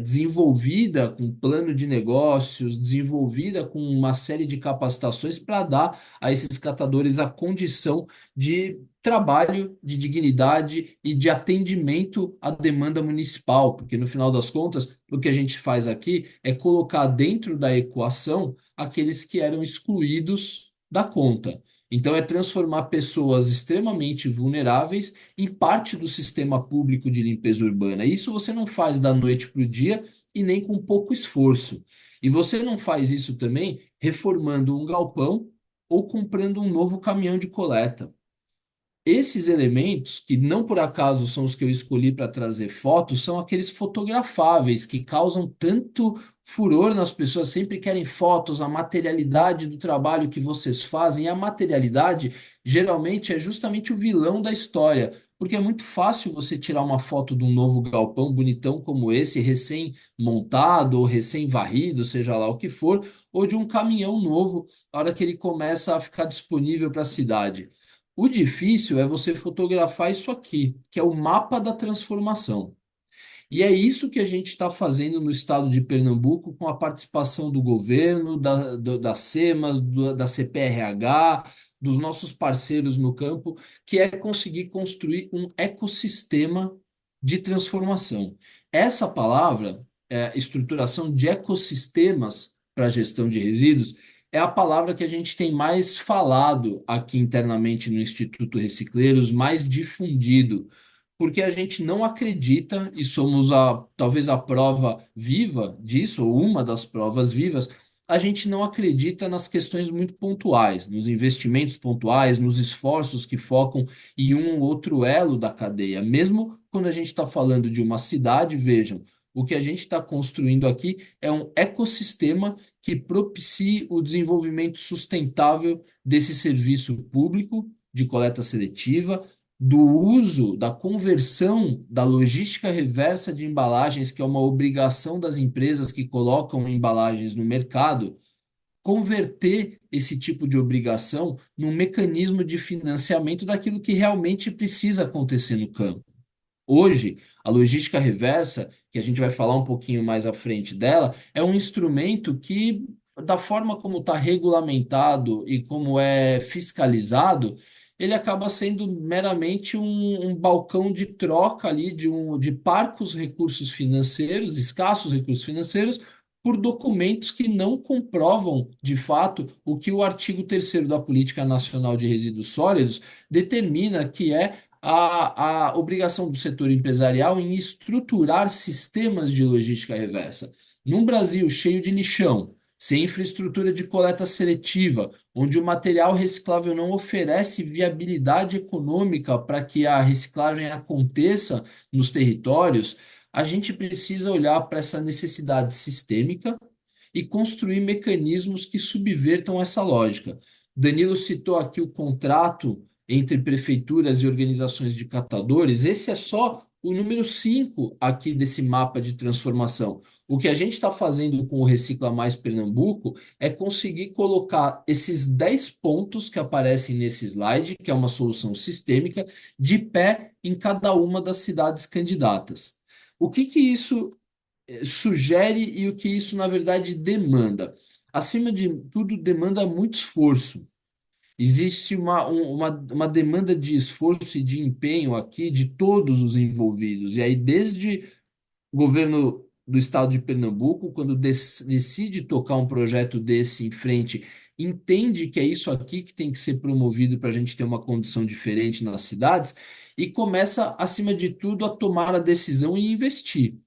desenvolvida com plano de negócios, desenvolvida com uma série de capacitações para dar a esses catadores a condição de trabalho, de dignidade e de atendimento à demanda municipal, porque no final das contas, o que a gente faz aqui é colocar dentro da equação aqueles que eram excluídos da conta. Então, é transformar pessoas extremamente vulneráveis em parte do sistema público de limpeza urbana. Isso você não faz da noite para o dia e nem com pouco esforço. E você não faz isso também reformando um galpão ou comprando um novo caminhão de coleta. Esses elementos, que não por acaso são os que eu escolhi para trazer fotos, são aqueles fotografáveis que causam tanto furor nas pessoas, sempre querem fotos, a materialidade do trabalho que vocês fazem. E a materialidade geralmente é justamente o vilão da história, porque é muito fácil você tirar uma foto de um novo galpão bonitão como esse, recém-montado ou recém-varrido, seja lá o que for, ou de um caminhão novo, na hora que ele começa a ficar disponível para a cidade. O difícil é você fotografar isso aqui, que é o mapa da transformação. E é isso que a gente está fazendo no estado de Pernambuco com a participação do governo, da SEMAS, da CPRH, dos nossos parceiros no campo, que é conseguir construir um ecossistema de transformação. Essa palavra, estruturação de ecossistemas para a gestão de resíduos, é a palavra que a gente tem mais falado aqui internamente no Instituto Recicleiros, mais difundido, porque a gente não acredita, e somos talvez a prova viva disso, ou uma das provas vivas, a gente não acredita nas questões muito pontuais, nos investimentos pontuais, nos esforços que focam em um ou outro elo da cadeia. Mesmo quando a gente está falando de uma cidade, vejam, o que a gente está construindo aqui é um ecossistema que propicie o desenvolvimento sustentável desse serviço público de coleta seletiva, do uso, da conversão da logística reversa de embalagens, que é uma obrigação das empresas que colocam embalagens no mercado, converter esse tipo de obrigação num mecanismo de financiamento daquilo que realmente precisa acontecer no campo. Hoje, a logística reversa, que a gente vai falar um pouquinho mais à frente dela, é um instrumento que, da forma como está regulamentado e como é fiscalizado, ele acaba sendo meramente um balcão de troca ali de parcos recursos financeiros, escassos recursos financeiros, por documentos que não comprovam, de fato, o que o artigo 3º da Política Nacional de Resíduos Sólidos determina que é a obrigação do setor empresarial em estruturar sistemas de logística reversa. Num Brasil cheio de lixão, sem infraestrutura de coleta seletiva, onde o material reciclável não oferece viabilidade econômica para que a reciclagem aconteça nos territórios, a gente precisa olhar para essa necessidade sistêmica e construir mecanismos que subvertam essa lógica. Danilo citou aqui o contrato entre prefeituras e organizações de catadores. Esse é só o número 5 aqui desse mapa de transformação. O que a gente está fazendo com o Recicla Mais Pernambuco é conseguir colocar esses 10 pontos que aparecem nesse slide, que é uma solução sistêmica, de pé em cada uma das cidades candidatas. O que isso sugere e o que isso, na verdade, demanda? Acima de tudo, demanda muito esforço. Existe uma demanda de esforço e de empenho aqui de todos os envolvidos. E aí, desde o governo do estado de Pernambuco, quando decide tocar um projeto desse em frente, entende que é isso aqui que tem que ser promovido para a gente ter uma condição diferente nas cidades e começa, acima de tudo, a tomar a decisão e investir.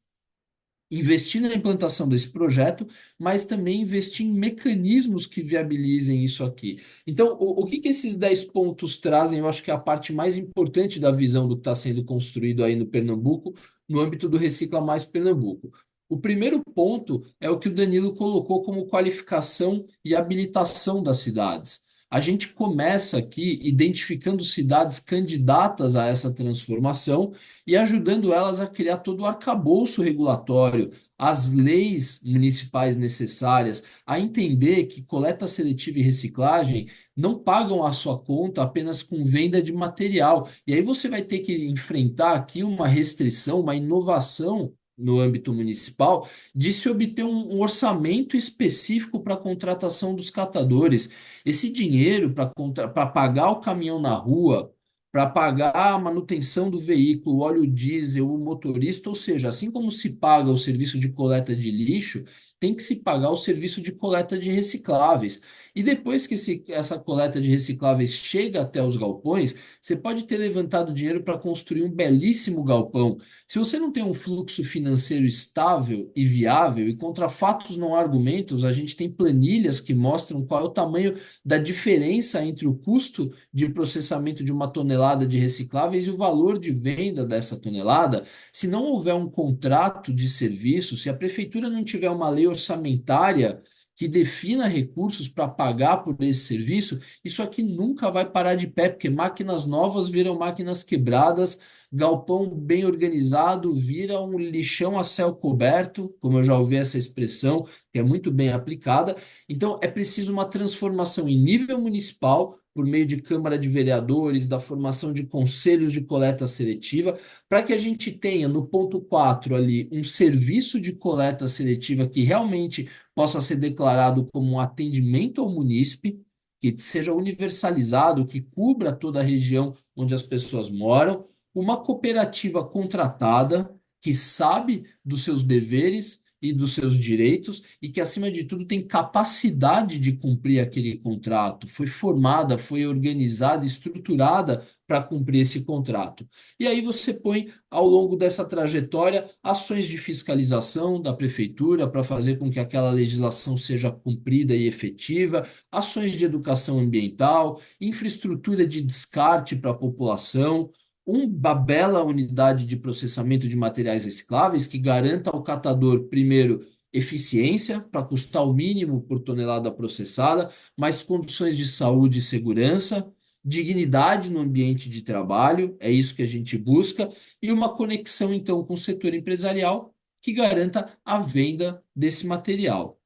investir na implantação desse projeto, mas também investir em mecanismos que viabilizem isso aqui. Então, o que que esses 10 pontos trazem? Eu acho que é a parte mais importante da visão do que está sendo construído aí no Pernambuco, no âmbito do Recicla Mais Pernambuco. O primeiro ponto é o que o Danilo colocou como qualificação e habilitação das cidades. A gente começa aqui identificando cidades candidatas a essa transformação e ajudando elas a criar todo o arcabouço regulatório, as leis municipais necessárias, a entender que coleta seletiva e reciclagem não pagam a sua conta apenas com venda de material. E aí você vai ter que enfrentar aqui uma restrição, uma inovação no âmbito municipal, de se obter um orçamento específico para a contratação dos catadores. Esse dinheiro para pagar o caminhão na rua, para pagar a manutenção do veículo, o óleo diesel, o motorista, ou seja, assim como se paga o serviço de coleta de lixo, tem que se pagar o serviço de coleta de recicláveis. E depois que essa coleta de recicláveis chega até os galpões, você pode ter levantado dinheiro para construir um belíssimo galpão. Se você não tem um fluxo financeiro estável e viável, e contra fatos não há argumentos, a gente tem planilhas que mostram qual é o tamanho da diferença entre o custo de processamento de uma tonelada de recicláveis e o valor de venda dessa tonelada. Se não houver um contrato de serviço, se a prefeitura não tiver uma lei orçamentária que defina recursos para pagar por esse serviço, isso aqui nunca vai parar de pé, porque máquinas novas viram máquinas quebradas, galpão bem organizado vira um lixão a céu coberto, como eu já ouvi essa expressão, que é muito bem aplicada. Então, é preciso uma transformação em nível municipal, por meio de Câmara de Vereadores, da formação de conselhos de coleta seletiva, para que a gente tenha no ponto 4 ali um serviço de coleta seletiva que realmente possa ser declarado como um atendimento ao munícipe, que seja universalizado, que cubra toda a região onde as pessoas moram, uma cooperativa contratada que sabe dos seus deveres e dos seus direitos e que, acima de tudo, tem capacidade de cumprir aquele contrato, foi formada, foi organizada, estruturada para cumprir esse contrato. E aí você põe, ao longo dessa trajetória, ações de fiscalização da prefeitura para fazer com que aquela legislação seja cumprida e efetiva, ações de educação ambiental, infraestrutura de descarte para a população, uma bela unidade de processamento de materiais recicláveis que garanta ao catador, primeiro, eficiência, para custar o mínimo por tonelada processada, mais condições de saúde e segurança, dignidade no ambiente de trabalho, é isso que a gente busca, e uma conexão, então, com o setor empresarial que garanta a venda desse material.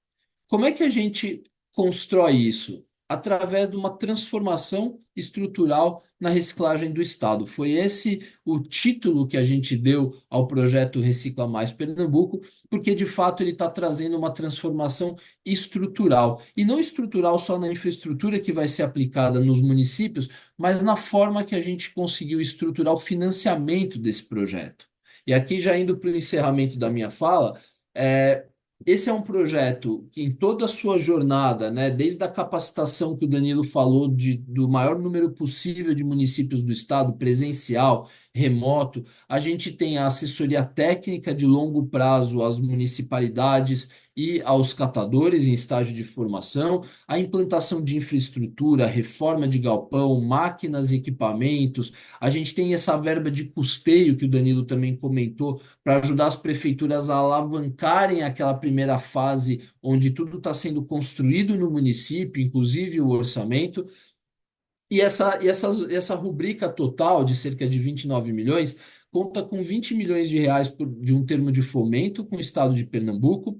Como é que a gente constrói isso? Através de uma transformação estrutural na reciclagem do Estado. Foi esse o título que a gente deu ao projeto Recicla Mais Pernambuco, porque de fato ele está trazendo uma transformação estrutural. E não estrutural só na infraestrutura que vai ser aplicada nos municípios, mas na forma que a gente conseguiu estruturar o financiamento desse projeto. E aqui, já indo para o encerramento da minha fala, é, esse é um projeto que, em toda a sua jornada, né, desde a capacitação que o Danilo falou do maior número possível de municípios do estado, presencial, remoto, a gente tem a assessoria técnica de longo prazo às municipalidades e aos catadores em estágio de formação, a implantação de infraestrutura, reforma de galpão, máquinas e equipamentos, a gente tem essa verba de custeio que o Danilo também comentou para ajudar as prefeituras a alavancarem aquela primeira fase onde tudo está sendo construído no município, inclusive o orçamento. E essa rubrica total de cerca de 29 milhões conta com 20 milhões de reais de um termo de fomento com o estado de Pernambuco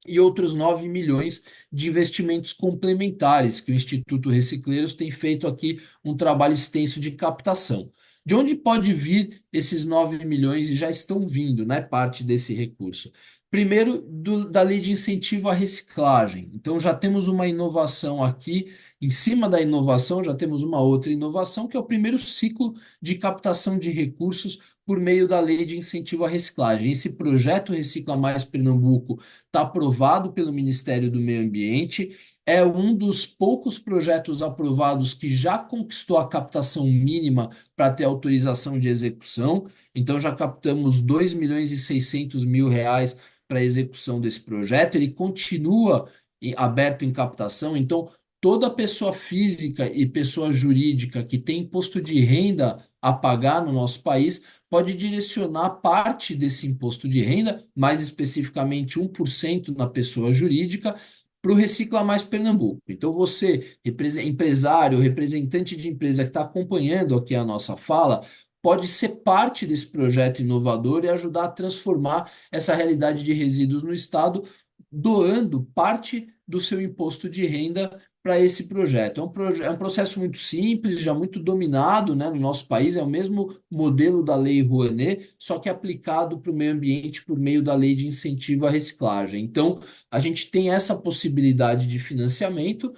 e outros 9 milhões de investimentos complementares que o Instituto Recicleiros tem feito aqui um trabalho extenso de captação. De onde pode vir esses 9 milhões e já estão vindo, né, parte desse recurso? Primeiro, da lei de incentivo à reciclagem. Então, já temos uma inovação aqui Em cima da inovação, já temos uma outra inovação, que é o primeiro ciclo de captação de recursos por meio da Lei de Incentivo à Reciclagem. Esse projeto Recicla Mais Pernambuco está aprovado pelo Ministério do Meio Ambiente, é um dos poucos projetos aprovados que já conquistou a captação mínima para ter autorização de execução. Então, já captamos 2.600.000 reais para a execução desse projeto. Ele continua aberto em captação. Então, toda pessoa física e pessoa jurídica que tem imposto de renda a pagar no nosso país pode direcionar parte desse imposto de renda, mais especificamente 1% na pessoa jurídica, para o Recicla Mais Pernambuco. Então, você, empresário, representante de empresa que está acompanhando aqui a nossa fala, pode ser parte desse projeto inovador e ajudar a transformar essa realidade de resíduos no Estado, doando parte do seu imposto de renda para esse projeto. É um processo muito simples, já muito dominado, né, no nosso país, é o mesmo modelo da Lei Rouanet, só que aplicado para o meio ambiente por meio da Lei de Incentivo à Reciclagem. Então, a gente tem essa possibilidade de financiamento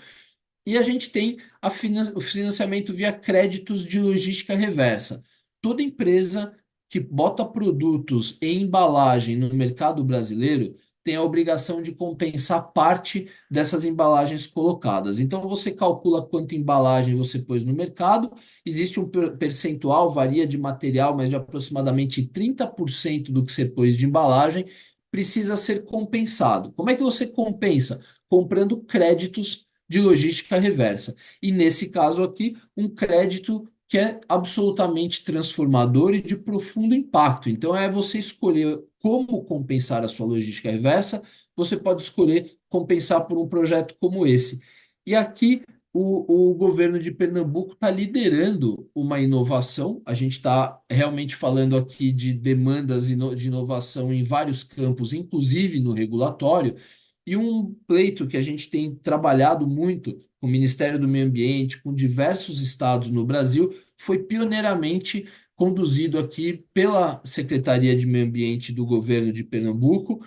e a gente tem o financiamento via créditos de logística reversa. Toda empresa que bota produtos em embalagem no mercado brasileiro tem a obrigação de compensar parte dessas embalagens colocadas. Então, você calcula quanta embalagem você pôs no mercado, existe um percentual, varia de material, mas de aproximadamente 30% do que você pôs de embalagem precisa ser compensado. Como é que você compensa? Comprando créditos de logística reversa. E nesse caso aqui, um crédito que é absolutamente transformador e de profundo impacto. Então, é você escolher como compensar a sua logística reversa, você pode escolher compensar por um projeto como esse. E aqui, o governo de Pernambuco está liderando uma inovação. A gente está realmente falando aqui de demandas de inovação em vários campos, inclusive no regulatório. E um pleito que a gente tem trabalhado muito com o Ministério do Meio Ambiente, com diversos estados no Brasil, foi pioneiramente conduzido aqui pela Secretaria de Meio Ambiente do governo de Pernambuco,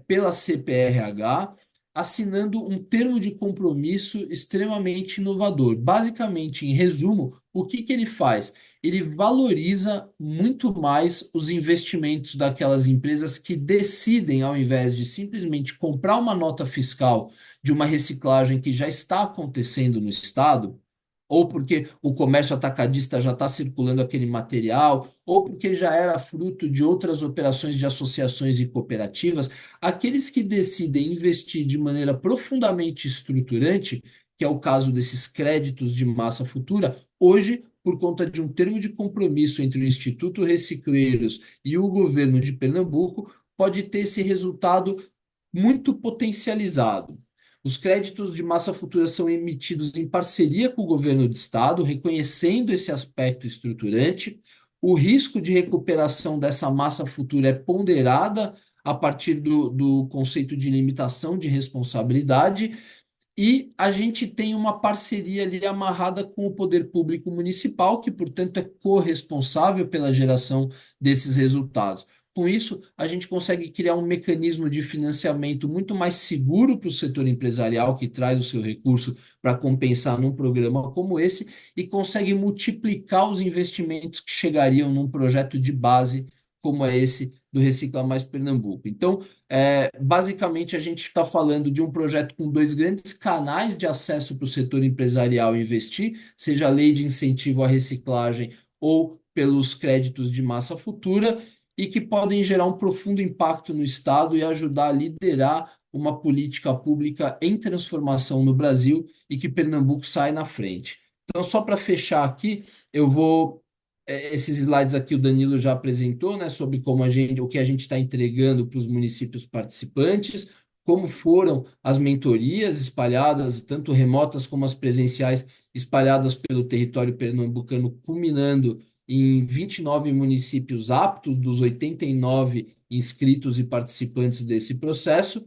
pela CPRH, assinando um termo de compromisso extremamente inovador. Basicamente, em resumo, o que que ele faz? Ele valoriza muito mais os investimentos daquelas empresas que decidem, ao invés de simplesmente comprar uma nota fiscal de uma reciclagem que já está acontecendo no estado, ou porque o comércio atacadista já está circulando aquele material, ou porque já era fruto de outras operações de associações e cooperativas, aqueles que decidem investir de maneira profundamente estruturante, que é o caso desses créditos de massa futura, hoje, por conta de um termo de compromisso entre o Instituto Recicleiros e o governo de Pernambuco, pode ter esse resultado muito potencializado. Os créditos de massa futura são emitidos em parceria com o governo do estado, reconhecendo esse aspecto estruturante. O risco de recuperação dessa massa futura é ponderada a partir do conceito de limitação de responsabilidade, e a gente tem uma parceria ali amarrada com o poder público municipal, que, portanto, é corresponsável pela geração desses resultados. Com isso, a gente consegue criar um mecanismo de financiamento muito mais seguro para o setor empresarial, que traz o seu recurso para compensar num programa como esse, e consegue multiplicar os investimentos que chegariam num projeto de base como é esse do Recicla Mais Pernambuco. Então, basicamente, a gente está falando de um projeto com dois grandes canais de acesso para o setor empresarial investir, seja a lei de incentivo à reciclagem ou pelos créditos de massa futura, e que podem gerar um profundo impacto no Estado e ajudar a liderar uma política pública em transformação no Brasil e que Pernambuco sai na frente. Então, só para fechar aqui, eu vou esses slides aqui o Danilo já apresentou, né, sobre o que a gente está entregando para os municípios participantes, como foram as mentorias espalhadas, tanto remotas como as presenciais, espalhadas pelo território pernambucano, culminando em 29 municípios aptos dos 89 inscritos e participantes desse processo.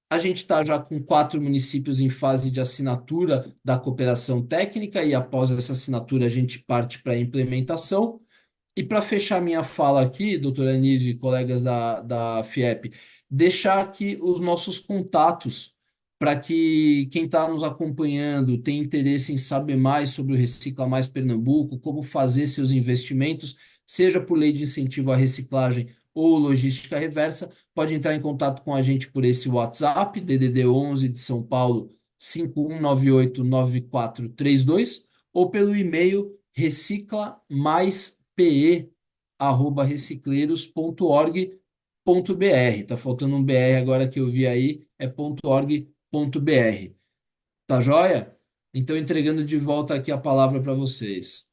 A gente está já com 4 municípios em fase de assinatura da cooperação técnica, e após essa assinatura a gente parte para a implementação. E para fechar minha fala aqui, doutora Anísio e colegas da FIEP, deixar aqui os nossos contatos para que quem está nos acompanhando tem interesse em saber mais sobre o Recicla Mais Pernambuco, como fazer seus investimentos, seja por lei de incentivo à reciclagem ou logística reversa, pode entrar em contato com a gente por esse WhatsApp, DDD 11 de São Paulo, 51989432, ou pelo e-mail reciclamaispE@recicleiros.org.br. Tá faltando um BR agora que eu vi aí, é .org.br. Tá joia? Então, entregando de volta aqui a palavra para vocês.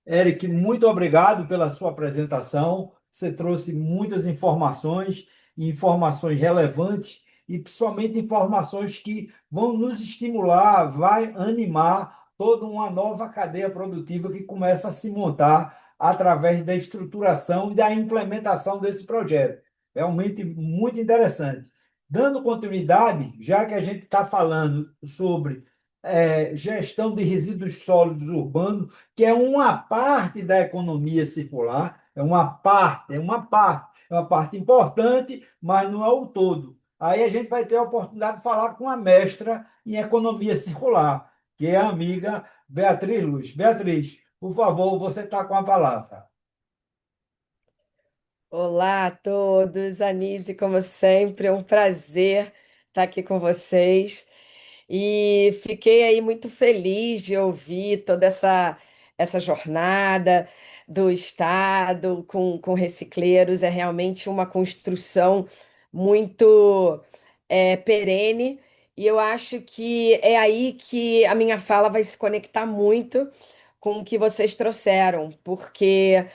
Eric, muito obrigado pela sua apresentação. Você trouxe muitas informações, informações relevantes e principalmente informações que vão nos estimular, vai animar toda uma nova cadeia produtiva que começa a se montar através da estruturação e da implementação desse projeto. Realmente muito interessante. Dando continuidade, já que a gente está falando sobre gestão de resíduos sólidos urbanos, que é uma parte da economia circular, é uma parte importante, mas não é o todo. Aí a gente vai ter a oportunidade de falar com a mestra em economia circular, que é a amiga Beatriz Luz. Beatriz, por favor, você está com a palavra. Olá a todos, Anise, como sempre, é um prazer estar aqui com vocês. E fiquei aí muito feliz de ouvir toda essa jornada do Estado com recicleiros. É realmente uma construção muito perene, e eu acho que é aí que a minha fala vai se conectar muito com o que vocês trouxeram, porque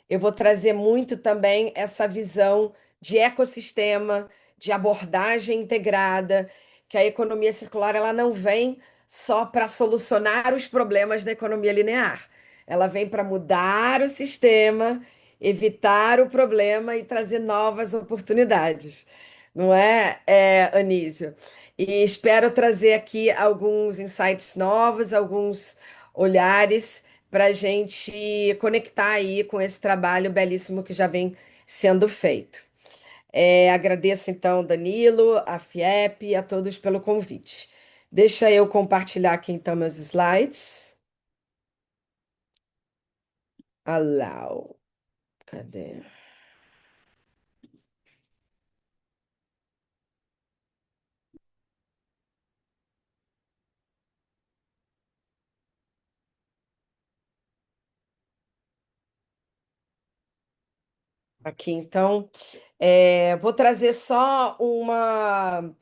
eu vou trazer muito também essa visão de ecossistema, de abordagem integrada, que a economia circular ela não vem só para solucionar os problemas da economia linear. Ela vem para mudar o sistema, evitar o problema e trazer novas oportunidades. Não Anísio? E espero trazer aqui alguns insights novos, alguns olhares para a gente conectar aí com esse trabalho belíssimo que já vem sendo feito. Agradeço então, Danilo, a FIEP e a todos pelo convite. Deixa eu compartilhar aqui então meus slides. Allow. Cadê? Aqui, então, vou trazer só uma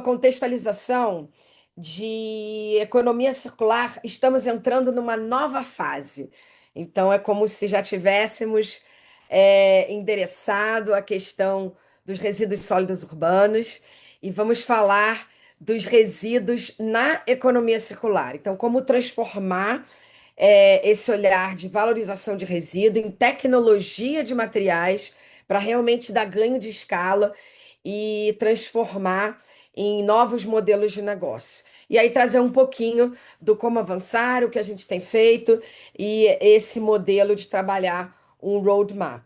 contextualização de economia circular. Estamos entrando numa nova fase. Então, é como se já tivéssemos endereçado a questão dos resíduos sólidos urbanos e vamos falar dos resíduos na economia circular. Então, como transformar esse olhar de valorização de resíduo em tecnologia de materiais para realmente dar ganho de escala e transformar em novos modelos de negócio. E aí trazer um pouquinho do como avançar, o que a gente tem feito e esse modelo de trabalhar um roadmap.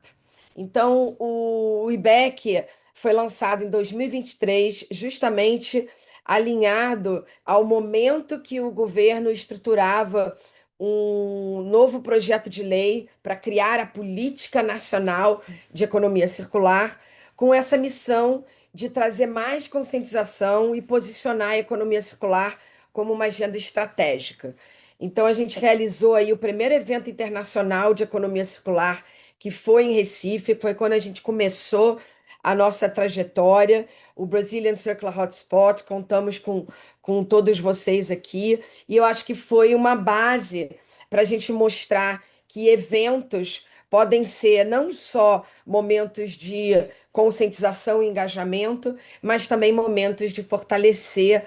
Então, o IBEC foi lançado em 2023, justamente alinhado ao momento que o governo estruturava um novo projeto de lei para criar a Política Nacional de Economia Circular, com essa missão de trazer mais conscientização e posicionar a economia circular como uma agenda estratégica. Então, a gente realizou aí o primeiro evento internacional de economia circular, que foi em Recife, foi quando a gente começou a nossa trajetória, o Brazilian Circular Hotspot, contamos com todos vocês aqui, e eu acho que foi uma base para a gente mostrar que eventos podem ser não só momentos de conscientização e engajamento, mas também momentos de fortalecer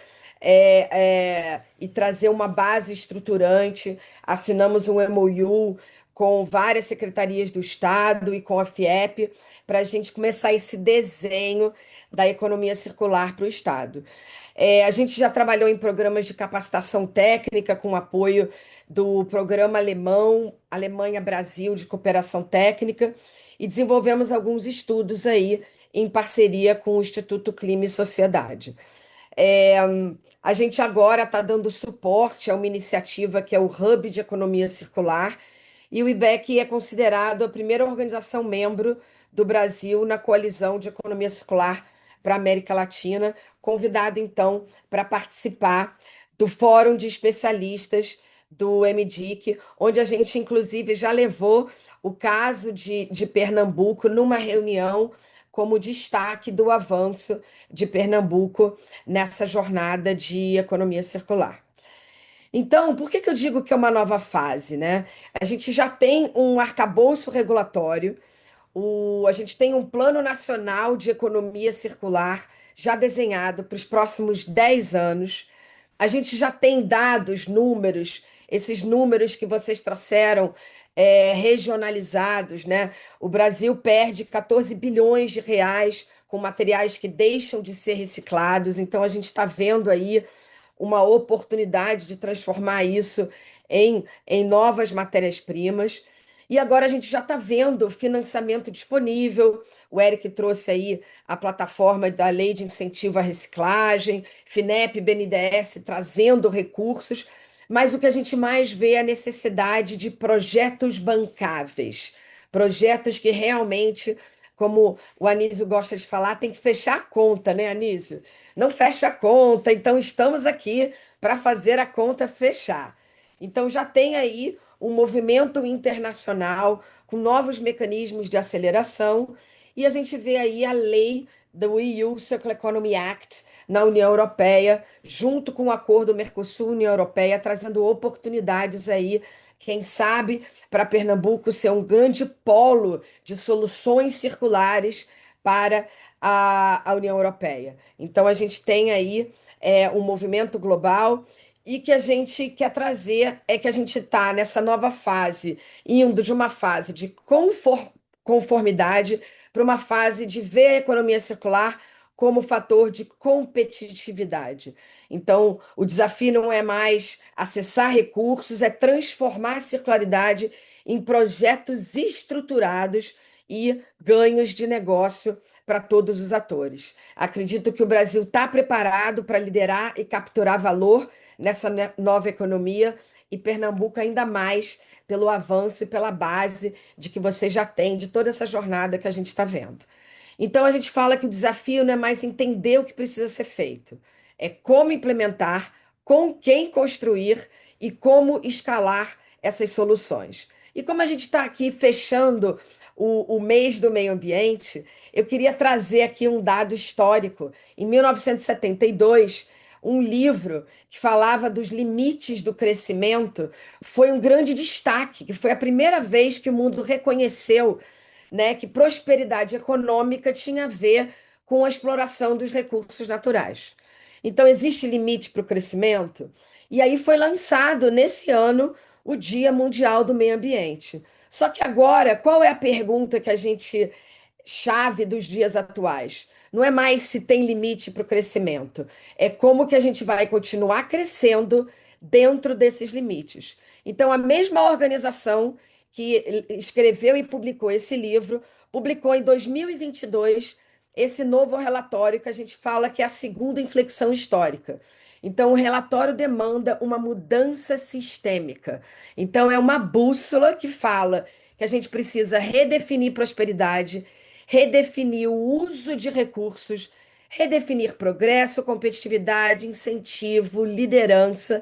e trazer uma base estruturante. Assinamos um MOU com várias secretarias do Estado e com a FIEP para a gente começar esse desenho da economia circular para o Estado. A gente já trabalhou em programas de capacitação técnica com apoio do programa alemão, Alemanha-Brasil de cooperação técnica, e desenvolvemos alguns estudos aí em parceria com o Instituto Clima e Sociedade. A gente agora está dando suporte a uma iniciativa que é o Hub de Economia Circular, e o IBEC é considerado a primeira organização membro do Brasil na coalizão de economia circular para a América Latina, convidado então para participar do Fórum de Especialistas do MDIC, onde a gente inclusive já levou o caso de Pernambuco numa reunião como destaque do avanço de Pernambuco nessa jornada de economia circular. Então, por que que eu digo que é uma nova fase, né? A gente já tem um arcabouço regulatório, a gente tem um plano nacional de economia circular já desenhado para os próximos 10 anos. A gente já tem dados, números, esses números que vocês trouxeram, regionalizados, né? O Brasil perde 14 bilhões de reais com materiais que deixam de ser reciclados, então a gente está vendo aí uma oportunidade de transformar isso em novas matérias-primas. E agora a gente já está vendo financiamento disponível. O Eric trouxe aí a plataforma da Lei de Incentivo à Reciclagem, FINEP, BNDES trazendo recursos, mas o que a gente mais vê é a necessidade de projetos bancáveis, projetos que realmente, como o Anísio gosta de falar, tem que fechar a conta, né, Anísio? Não fecha a conta, então estamos aqui para fazer a conta fechar. Então já tem aí um movimento internacional com novos mecanismos de aceleração e a gente vê aí a lei do EU Circular Economy Act na União Europeia, junto com o acordo Mercosul-União Europeia, trazendo oportunidades aí, quem sabe, para Pernambuco ser um grande polo de soluções circulares para a União Europeia. Então, a gente tem aí um movimento global e que a gente quer trazer é que a gente está nessa nova fase, indo de uma fase de conformidade para uma fase de ver a economia circular como fator de competitividade. Então, o desafio não é mais acessar recursos, é transformar a circularidade em projetos estruturados e ganhos de negócio para todos os atores. Acredito que o Brasil está preparado para liderar e capturar valor nessa nova economia e Pernambuco ainda mais pelo avanço e pela base de que você já tem de toda essa jornada que a gente está vendo. Então a gente fala que o desafio não é mais entender o que precisa ser feito, é como implementar, com quem construir e como escalar essas soluções. E como a gente está aqui fechando o mês do meio ambiente, eu queria trazer aqui um dado histórico. Em 1972, um livro que falava dos limites do crescimento foi um grande destaque, que foi a primeira vez que o mundo reconheceu, né, que prosperidade econômica tinha a ver com a exploração dos recursos naturais. Então, existe limite para o crescimento? E aí foi lançado nesse ano o Dia Mundial do Meio Ambiente. Só que agora, qual é a pergunta que a gente chave dos dias atuais? Não é mais se tem limite para o crescimento, é como que a gente vai continuar crescendo dentro desses limites. Então, a mesma organização que escreveu e publicou esse livro, publicou em 2022 esse novo relatório que a gente fala que é a segunda inflexão histórica. Então, o relatório demanda uma mudança sistêmica. Então, é uma bússola que fala que a gente precisa redefinir prosperidade, redefinir o uso de recursos, redefinir progresso, competitividade, incentivo, liderança.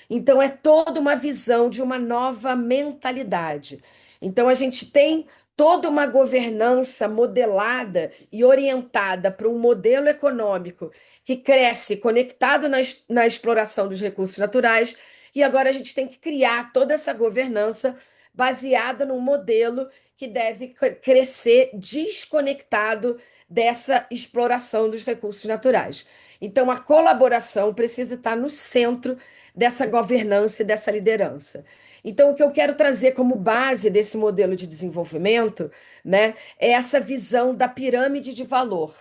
Então, é toda uma visão de uma nova mentalidade. Então, a gente tem toda uma governança modelada e orientada para um modelo econômico que cresce conectado na exploração dos recursos naturais, e agora a gente tem que criar toda essa governança baseada num modelo que deve crescer desconectado dessa exploração dos recursos naturais. Então, a colaboração precisa estar no centro dessa governança e dessa liderança. Então, o que eu quero trazer como base desse modelo de desenvolvimento, né, é essa visão da pirâmide de valor,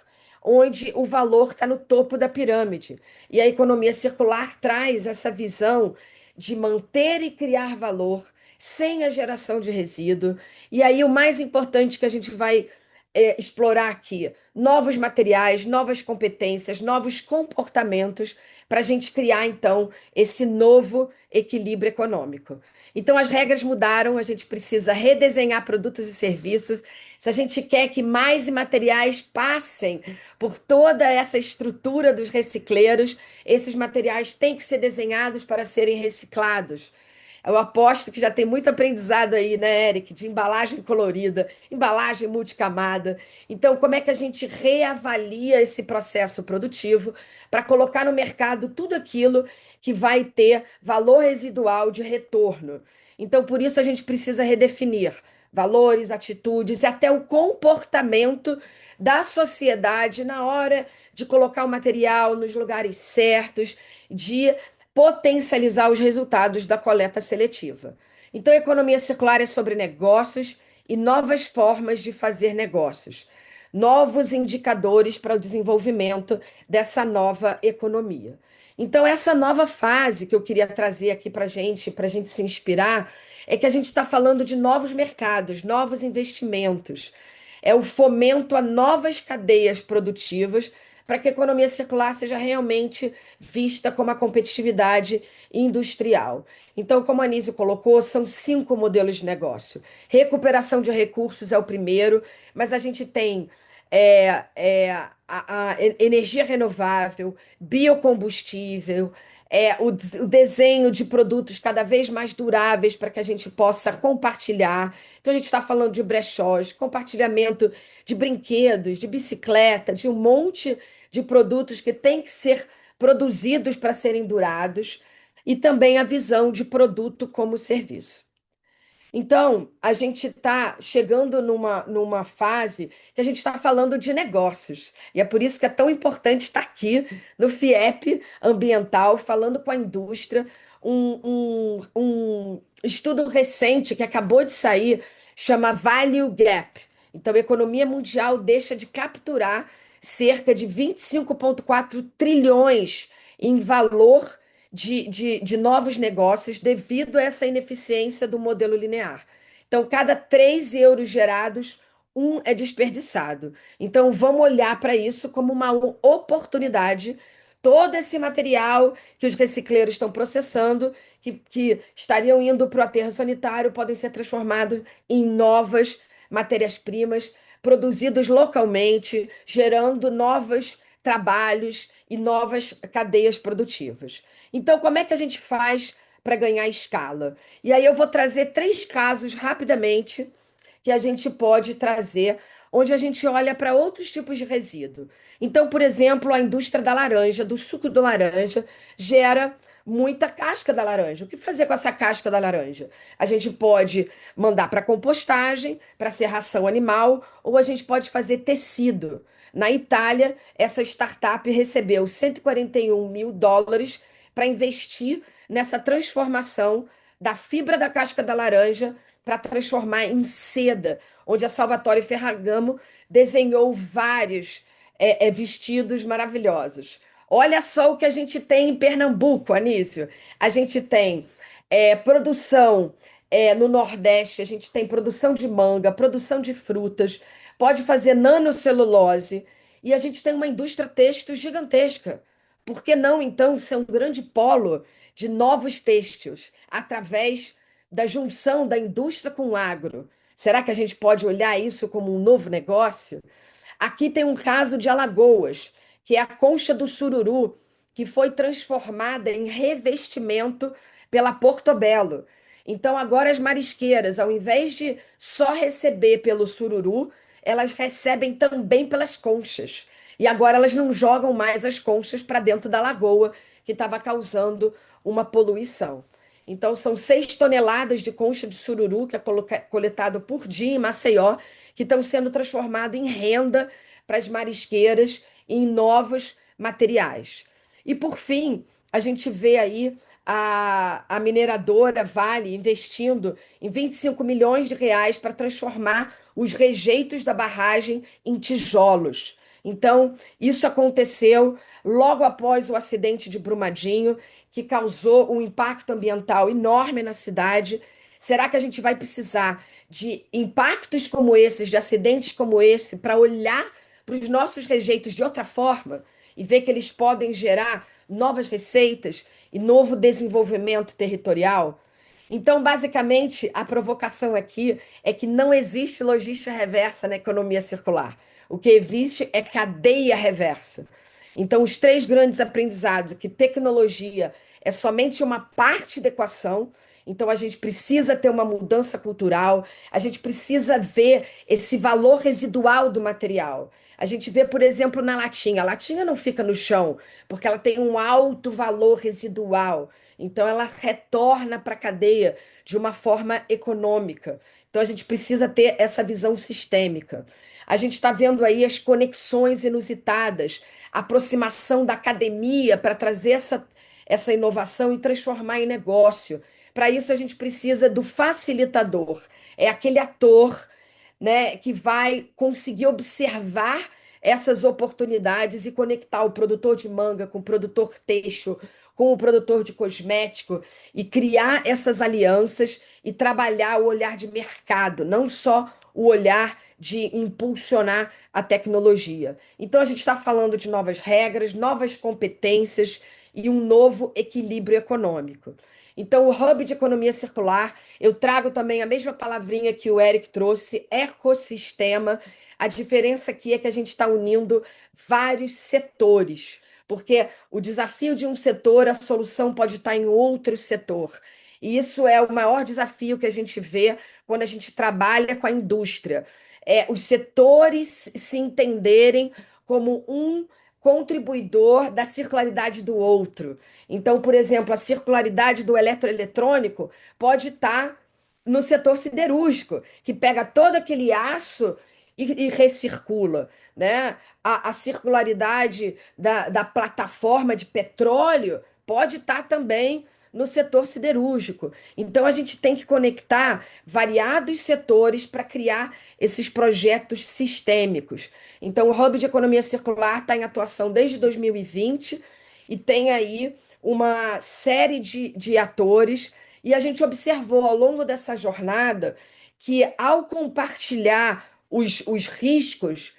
onde o valor está no topo da pirâmide. E a economia circular traz essa visão de manter e criar valor sem a geração de resíduo. E aí, o mais importante que a gente vai explorar aqui novos materiais, novas competências, novos comportamentos para a gente criar, então, esse novo equilíbrio econômico. Então, as regras mudaram, a gente precisa redesenhar produtos e serviços. Se a gente quer que mais materiais passem por toda essa estrutura dos recicleiros, esses materiais têm que ser desenhados para serem reciclados. Eu aposto que já tem muito aprendizado aí, né, Eric, de embalagem colorida, embalagem multicamada. Então, como é que a gente reavalia esse processo produtivo para colocar no mercado tudo aquilo que vai ter valor residual de retorno? Então, por isso, a gente precisa redefinir valores, atitudes e até o comportamento da sociedade na hora de colocar o material nos lugares certos, de potencializar os resultados da coleta seletiva. Então, a economia circular é sobre negócios e novas formas de fazer negócios, novos indicadores para o desenvolvimento dessa nova economia. Então, essa nova fase que eu queria trazer aqui para a gente se inspirar, é que a gente está falando de novos mercados, novos investimentos. É o fomento a novas cadeias produtivas para que a economia circular seja realmente vista como a competitividade industrial. Então, como a Anísio colocou, são 5 modelos de negócio. Recuperação de recursos é o primeiro, mas a gente tem a energia renovável, biocombustível, o desenho de produtos cada vez mais duráveis para que a gente possa compartilhar. Então, a gente está falando de brechós, compartilhamento de brinquedos, de bicicleta, de um monte de produtos que têm que ser produzidos para serem durados, e também a visão de produto como serviço. Então, a gente está chegando numa fase que a gente está falando de negócios. E é por isso que é tão importante estar aqui no FIEP Ambiental, falando com a indústria. Um estudo recente que acabou de sair chama Value Gap. Então, a economia mundial deixa de capturar cerca de 25,4 trilhões em valor de novos negócios devido a essa ineficiência do modelo linear. Então, cada 3 euros gerados, um é desperdiçado. Então, vamos olhar para isso como uma oportunidade. Todo esse material que os recicleiros estão processando, que estariam indo para o aterro sanitário, podem ser transformados em novas matérias-primas, produzidos localmente, gerando novos trabalhos e novas cadeias produtivas. Então, como é que a gente faz para ganhar escala? E aí eu vou trazer 3 casos rapidamente que a gente pode trazer, onde a gente olha para outros tipos de resíduo. Então, por exemplo, a indústria da laranja, do suco da laranja, gera muita casca da laranja. O que fazer com essa casca da laranja? A gente pode mandar para compostagem, para ser ração animal, ou a gente pode fazer tecido. Na Itália, essa startup recebeu US$ 141 mil para investir nessa transformação da fibra da casca da laranja para transformar em seda, onde a Salvatore Ferragamo desenhou vários vestidos maravilhosos. Olha só o que a gente tem em Pernambuco, Anísio. A gente tem produção no Nordeste, a gente tem produção de manga, produção de frutas, pode fazer nanocelulose, e a gente tem uma indústria têxtil gigantesca. Por que não, então, ser um grande polo de novos têxteis, através da junção da indústria com o agro? Será que a gente pode olhar isso como um novo negócio? Aqui tem um caso de Alagoas, que é a concha do sururu, que foi transformada em revestimento pela Portobello. Então, agora as marisqueiras, ao invés de só receber pelo sururu, elas recebem também pelas conchas. E agora elas não jogam mais as conchas para dentro da lagoa, que estava causando uma poluição. Então, são 6 toneladas de concha de sururu, que é coletado por dia em Maceió, que estão sendo transformados em renda para as marisqueiras e em novos materiais. E, por fim, a gente vê aí a mineradora Vale investindo em R$ 25 milhões para transformar os rejeitos da barragem em tijolos. Então, isso aconteceu logo após o acidente de Brumadinho, que causou um impacto ambiental enorme na cidade. Será que a gente vai precisar de impactos como esses, de acidentes como esse, para olhar para os nossos rejeitos de outra forma e ver que eles podem gerar novas receitas e novo desenvolvimento territorial. Então, basicamente, a provocação aqui é que não existe logística reversa na economia circular. O que existe é cadeia reversa. Então, os três grandes aprendizados, que tecnologia é somente uma parte da equação, então a gente precisa ter uma mudança cultural, a gente precisa ver esse valor residual do material. A gente vê, por exemplo, na latinha. A latinha não fica no chão, porque ela tem um alto valor residual. Então, ela retorna para a cadeia de uma forma econômica. Então, a gente precisa ter essa visão sistêmica. A gente está vendo aí as conexões inusitadas, a aproximação da academia para trazer essa inovação e transformar em negócio. Para isso, a gente precisa do facilitador. É aquele ator, né, que vai conseguir observar essas oportunidades e conectar o produtor de manga com o produtor têxtil, com o produtor de cosmético e criar essas alianças e trabalhar o olhar de mercado, não só o olhar de impulsionar a tecnologia. Então, a gente está falando de novas regras, novas competências e um novo equilíbrio econômico. Então, o Hub de Economia Circular, eu trago também a mesma palavrinha que o Eric trouxe, ecossistema. A diferença aqui é que a gente está unindo vários setores, porque o desafio de um setor, a solução pode estar em outro setor. E isso é o maior desafio que a gente vê quando a gente trabalha com a indústria. É os setores se entenderem como um contribuidor da circularidade do outro. Então, por exemplo, a circularidade do eletroeletrônico pode estar no setor siderúrgico, que pega todo aquele aço e recircula, né? A circularidade da plataforma de petróleo pode estar também no setor siderúrgico. Então, a gente tem que conectar variados setores para criar esses projetos sistêmicos. Então, o Hub de Economia Circular está em atuação desde 2020 e tem aí uma série de atores. E a gente observou ao longo dessa jornada que, ao compartilhar os riscos,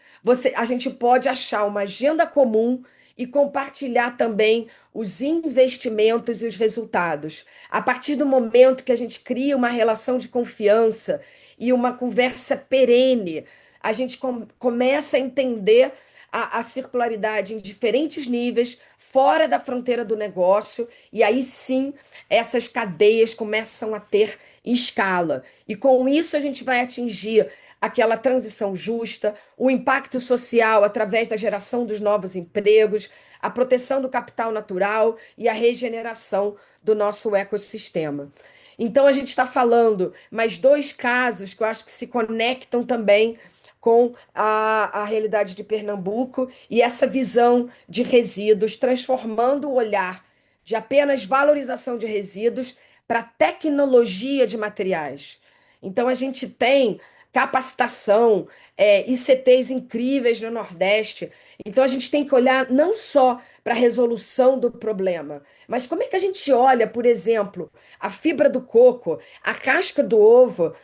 a gente pode achar uma agenda comum e compartilhar também os investimentos e os resultados. A partir do momento que a gente cria uma relação de confiança e uma conversa perene, a gente começa a entender a circularidade em diferentes níveis, fora da fronteira do negócio, e aí sim essas cadeias começam a ter escala. E com isso a gente vai atingir aquela transição justa, o impacto social através da geração dos novos empregos, a proteção do capital natural e a regeneração do nosso ecossistema. Então, a gente está falando mais dois casos que eu acho que se conectam também com a realidade de Pernambuco e essa visão de resíduos, transformando o olhar de apenas valorização de resíduos para tecnologia de materiais. Então, a gente tem capacitação, ICTs incríveis no Nordeste. Então, a gente tem que olhar não só para a resolução do problema, mas como é que a gente olha, por exemplo, a fibra do coco, a casca do ovo,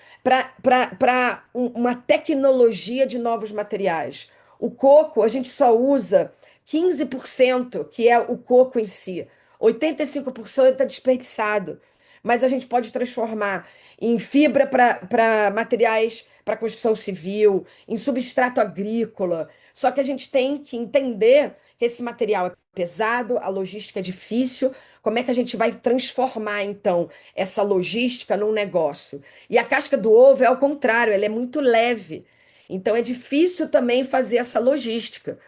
para uma tecnologia de novos materiais. O coco, a gente só usa 15%, que é o coco em si. 85% é desperdiçado. Mas a gente pode transformar em fibra para materiais para construção civil, em substrato agrícola. Só que a gente tem que entender que esse material é pesado, a logística é difícil. Como é que a gente vai transformar, então, essa logística num negócio? E a casca do ovo é ao contrário, ela é muito leve. Então é difícil também fazer essa logística.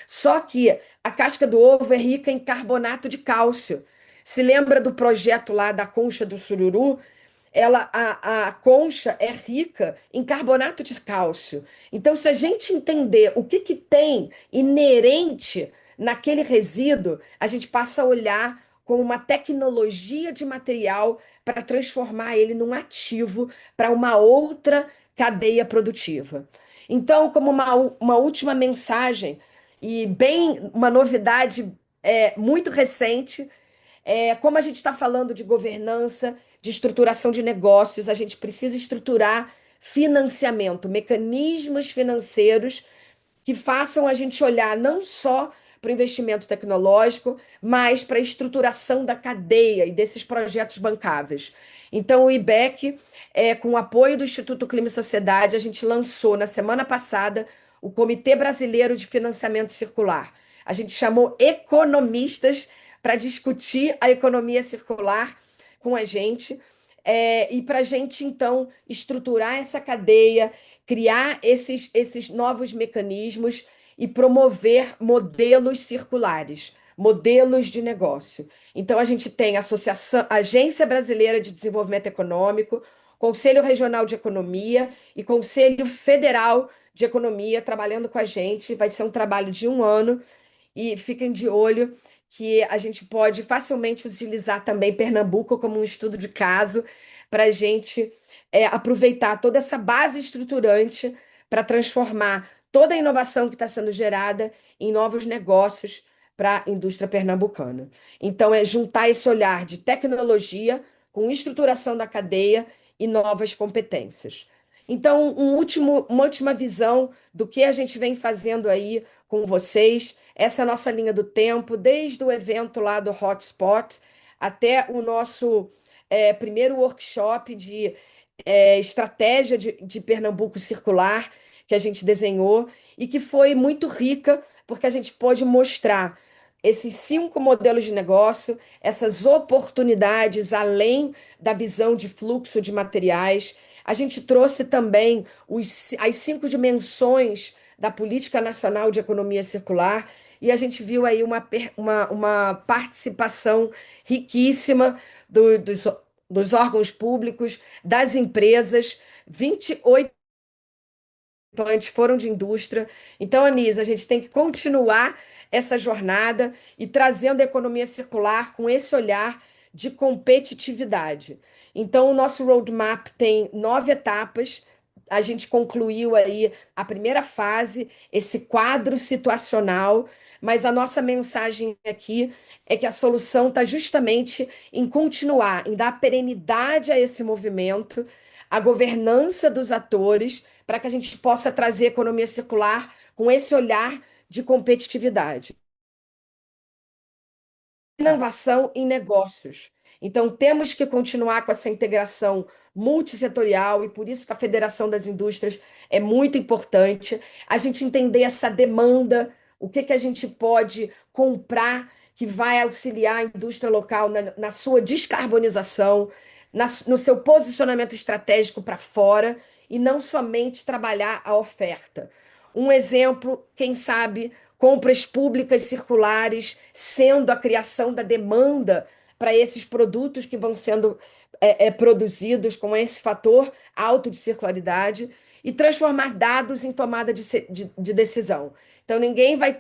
Só que a casca do ovo é rica em carbonato de cálcio. Se lembra do projeto lá da concha do sururu? A concha é rica em carbonato de cálcio. Então, se a gente entender o que tem inerente naquele resíduo, a gente passa a olhar como uma tecnologia de material para transformar ele num ativo para uma outra cadeia produtiva. Então, como uma última mensagem, e bem uma novidade muito recente, como a gente está falando de governança, de estruturação de negócios, a gente precisa estruturar financiamento, mecanismos financeiros que façam a gente olhar não só para o investimento tecnológico, mas para a estruturação da cadeia e desses projetos bancáveis. Então, o IBEC, com o apoio do Instituto Clima e Sociedade, a gente lançou na semana passada o Comitê Brasileiro de Financiamento Circular. A gente chamou economistas para discutir a economia circular com a gente, e para a gente, então, estruturar essa cadeia, criar esses novos mecanismos e promover modelos circulares, modelos de negócio. Então, a gente tem a Associação, Agência Brasileira de Desenvolvimento Econômico, Conselho Regional de Economia e Conselho Federal de Economia trabalhando com a gente. Vai ser um trabalho de 1 ano e fiquem de olho que a gente pode facilmente utilizar também Pernambuco como um estudo de caso para a gente aproveitar toda essa base estruturante para transformar toda a inovação que está sendo gerada em novos negócios para a indústria pernambucana. Então, é juntar esse olhar de tecnologia com estruturação da cadeia e novas competências. Então, uma última visão do que a gente vem fazendo aí com vocês. Essa é a nossa linha do tempo, desde o evento lá do Hotspot até o nosso primeiro workshop de estratégia de Pernambuco circular que a gente desenhou e que foi muito rica, porque a gente pôde mostrar esses 5 modelos de negócio, essas oportunidades além da visão de fluxo de materiais. A gente trouxe também as 5 dimensões da Política Nacional de Economia Circular e a gente viu aí uma participação riquíssima dos órgãos públicos, das empresas, 28 participantes foram de indústria. Então, Anísio, a gente tem que continuar essa jornada e trazendo a economia circular com esse olhar de competitividade. Então, o nosso roadmap tem 9 etapas. A gente concluiu aí a primeira fase, esse quadro situacional, mas a nossa mensagem aqui é que a solução está justamente em continuar, em dar perenidade a esse movimento, a governança dos atores, para que a gente possa trazer economia circular com esse olhar de competitividade. Inovação em negócios. Então, temos que continuar com essa integração multissetorial, e por isso que a Federação das Indústrias é muito importante. A gente entender essa demanda, o que a gente pode comprar que vai auxiliar a indústria local na sua descarbonização, no seu posicionamento estratégico para fora, e não somente trabalhar a oferta. Um exemplo, quem sabe, compras públicas circulares, sendo a criação da demanda para esses produtos que vão sendo produzidos com esse fator alto de circularidade e transformar dados em tomada de decisão. Então, ninguém vai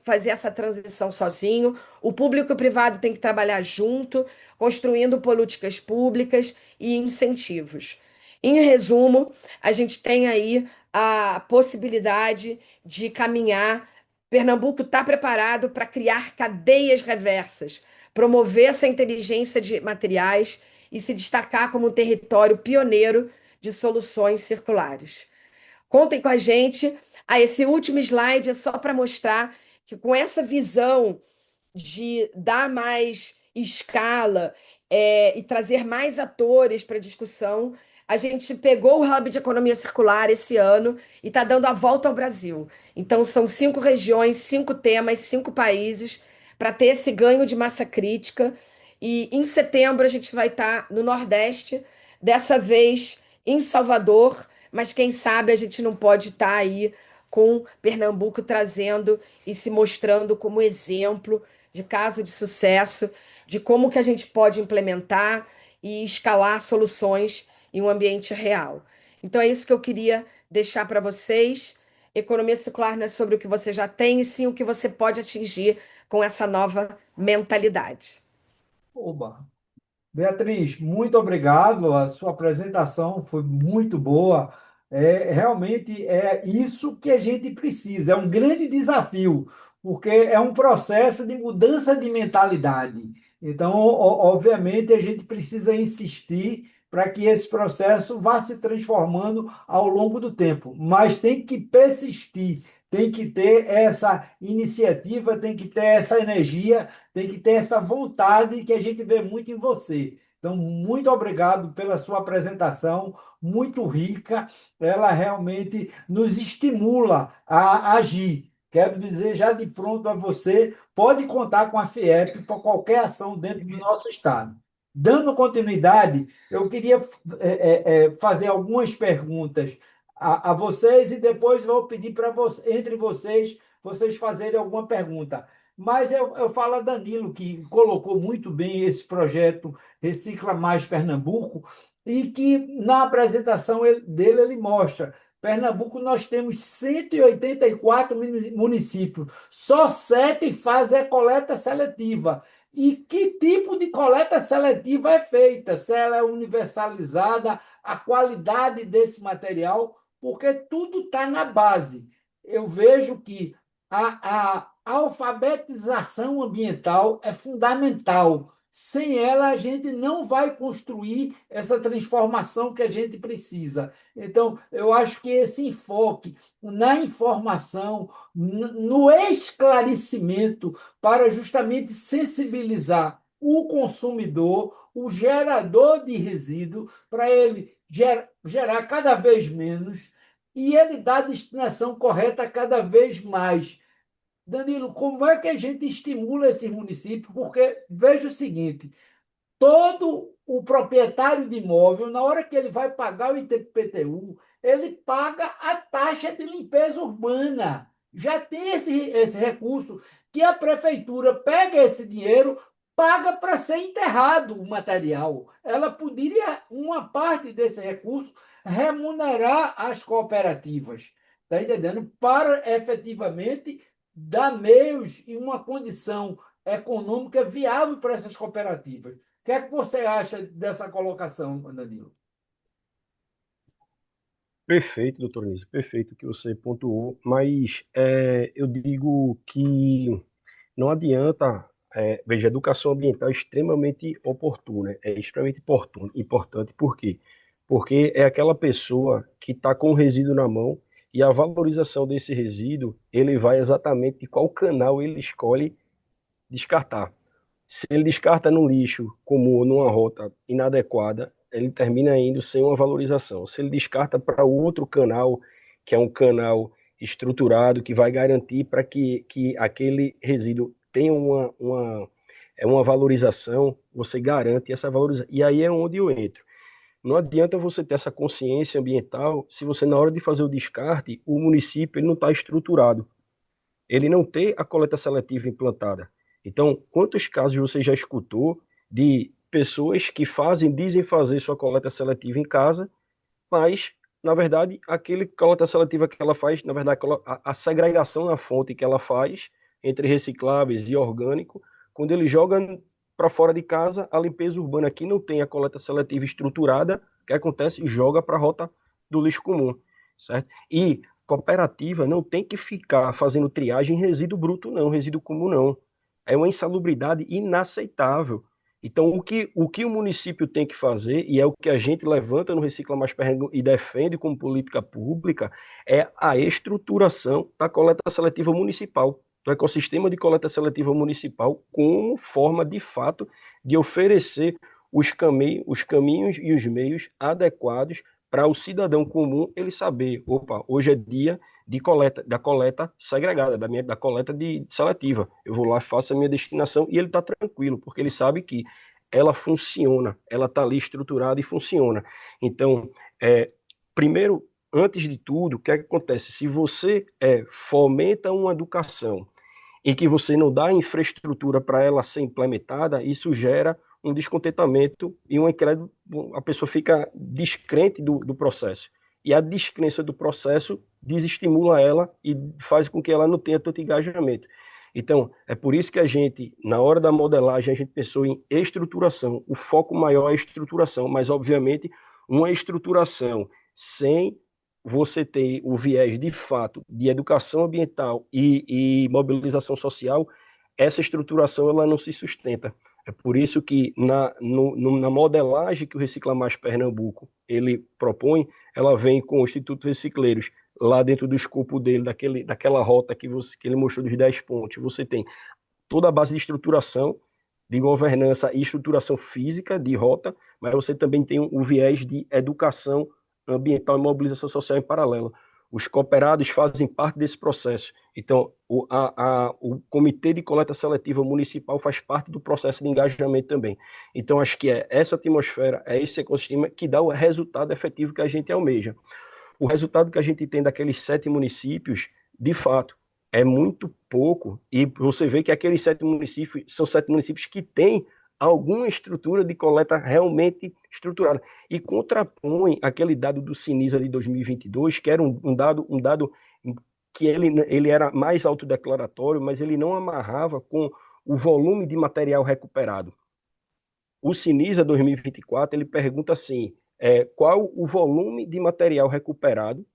fazer essa transição sozinho, o público e o privado tem que trabalhar junto, construindo políticas públicas e incentivos. Em resumo, a gente tem aí a possibilidade de caminhar. Pernambuco está preparado para criar cadeias reversas, promover essa inteligência de materiais e se destacar como um território pioneiro de soluções circulares. Contem com a gente. Esse último slide é só para mostrar que com essa visão de dar mais escala e trazer mais atores para a discussão, a gente pegou o Hub de Economia Circular esse ano e está dando a volta ao Brasil. Então, são 5 regiões, 5 temas, 5 países, para ter esse ganho de massa crítica. E em setembro a gente vai estar no Nordeste, dessa vez em Salvador, mas quem sabe a gente não pode estar aí com Pernambuco trazendo e se mostrando como exemplo de caso de sucesso, de como que a gente pode implementar e escalar soluções em um ambiente real. Então é isso que eu queria deixar para vocês. Economia circular não é sobre o que você já tem, e sim o que você pode atingir com essa nova mentalidade. Oba! Beatriz, muito obrigado. A sua apresentação foi muito boa. Realmente é isso que a gente precisa. É um grande desafio, porque é um processo de mudança de mentalidade. Então, obviamente, a gente precisa insistir para que esse processo vá se transformando ao longo do tempo. Mas tem que persistir, tem que ter essa iniciativa, tem que ter essa energia, tem que ter essa vontade que a gente vê muito em você. Então, muito obrigado pela sua apresentação, muito rica. Ela realmente nos estimula a agir. Quero dizer já de pronto a você, pode contar com a FIEP para qualquer ação dentro do nosso estado. Dando continuidade, eu queria fazer algumas perguntas a vocês e depois vou pedir para entre vocês fazerem alguma pergunta. Mas eu falo a Danilo, que colocou muito bem esse projeto Recicla Mais Pernambuco, e que na apresentação dele ele mostra. Pernambuco, nós temos 184 municípios, só 7 fazem a coleta seletiva. E que tipo de coleta seletiva é feita? Se ela é universalizada, a qualidade desse material, porque tudo está na base. Eu vejo que a alfabetização ambiental é fundamental. Sem ela, a gente não vai construir essa transformação que a gente precisa. Então, eu acho que esse enfoque na informação, no esclarecimento, para justamente sensibilizar o consumidor, o gerador de resíduo, para ele gerar cada vez menos e ele dar a destinação correta cada vez mais. Danilo, como é que a gente estimula esse município? Porque veja o seguinte: todo o proprietário de imóvel, na hora que ele vai pagar o IPTU, ele paga a taxa de limpeza urbana. Já tem esse recurso que a prefeitura pega esse dinheiro, paga para ser enterrado o material. Ela poderia, uma parte desse recurso, remunerar as cooperativas. Está entendendo? Para efetivamente dar meios e uma condição econômica viável para essas cooperativas. O que é que você acha dessa colocação, Danilo? Perfeito, doutor Nísio, perfeito o que você pontuou, mas eu digo que não adianta, veja, a educação ambiental é extremamente oportuna, é extremamente importante, por quê? Porque é aquela pessoa que está com o resíduo na mão e a valorização desse resíduo, ele vai exatamente de qual canal ele escolhe descartar. Se ele descarta no lixo comum ou numa rota inadequada, ele termina indo sem uma valorização. Se ele descarta para outro canal, que é um canal estruturado, que vai garantir para que aquele resíduo tenha uma valorização, você garante essa valorização. E aí é onde eu entro. Não adianta você ter essa consciência ambiental se você, na hora de fazer o descarte, o município ele não está estruturado, ele não tem a coleta seletiva implantada. Então, quantos casos você já escutou de pessoas que dizem fazer sua coleta seletiva em casa, mas, na verdade, aquele coleta seletiva que ela faz, na verdade, a segregação na fonte que ela faz entre recicláveis e orgânico, quando ele joga para fora de casa, a limpeza urbana que não tem a coleta seletiva estruturada, o que acontece? Joga para a rota do lixo comum, certo? E cooperativa não tem que ficar fazendo triagem em resíduo bruto, não, resíduo comum, não. É uma insalubridade inaceitável. Então, o que o município tem que fazer, e é o que a gente levanta no Recicla Mais Pernambuco e defende como política pública, é a estruturação da coleta seletiva municipal, do ecossistema de coleta seletiva municipal, como forma, de fato, de oferecer os caminhos e os meios adequados para o cidadão comum ele saber, opa, hoje é dia da coleta segregada, da coleta seletiva. Eu vou lá, faço a minha destinação e ele está tranquilo, porque ele sabe que ela funciona, ela está ali estruturada e funciona. Então, primeiro, antes de tudo, o que é que acontece? Se você fomenta uma educação em que você não dá infraestrutura para ela ser implementada, isso gera um descontentamento e um incrédulo, a pessoa fica descrente do processo. E a descrença do processo desestimula ela e faz com que ela não tenha tanto engajamento. Então, é por isso que a gente, na hora da modelagem, a gente pensou em estruturação. O foco maior é a estruturação, mas, obviamente, uma estruturação sem você ter o viés, de fato, de educação ambiental e mobilização social, essa estruturação ela não se sustenta. É por isso que na modelagem que o Recicla Mais Pernambuco ele propõe, ela vem com o Instituto Recicleiros, lá dentro do escopo dele, daquela rota que ele mostrou dos 10 pontos. Você tem toda a base de estruturação, de governança e estruturação física de rota, mas você também tem o viés de educação ambiental e mobilização social em paralelo. Os cooperados fazem parte desse processo. Então, o Comitê de Coleta Seletiva Municipal faz parte do processo de engajamento também. Então, acho que é essa atmosfera, é esse ecossistema que dá o resultado efetivo que a gente almeja. O resultado que a gente tem daqueles 7 municípios, de fato, é muito pouco, e você vê que aqueles 7 municípios são 7 municípios que têm alguma estrutura de coleta realmente estruturada, e contrapõe aquele dado do Sinisa de 2022, que era um dado que ele era mais autodeclaratório, mas ele não amarrava com o volume de material recuperado. O Sinisa 2024, ele pergunta assim, qual o volume de material recuperado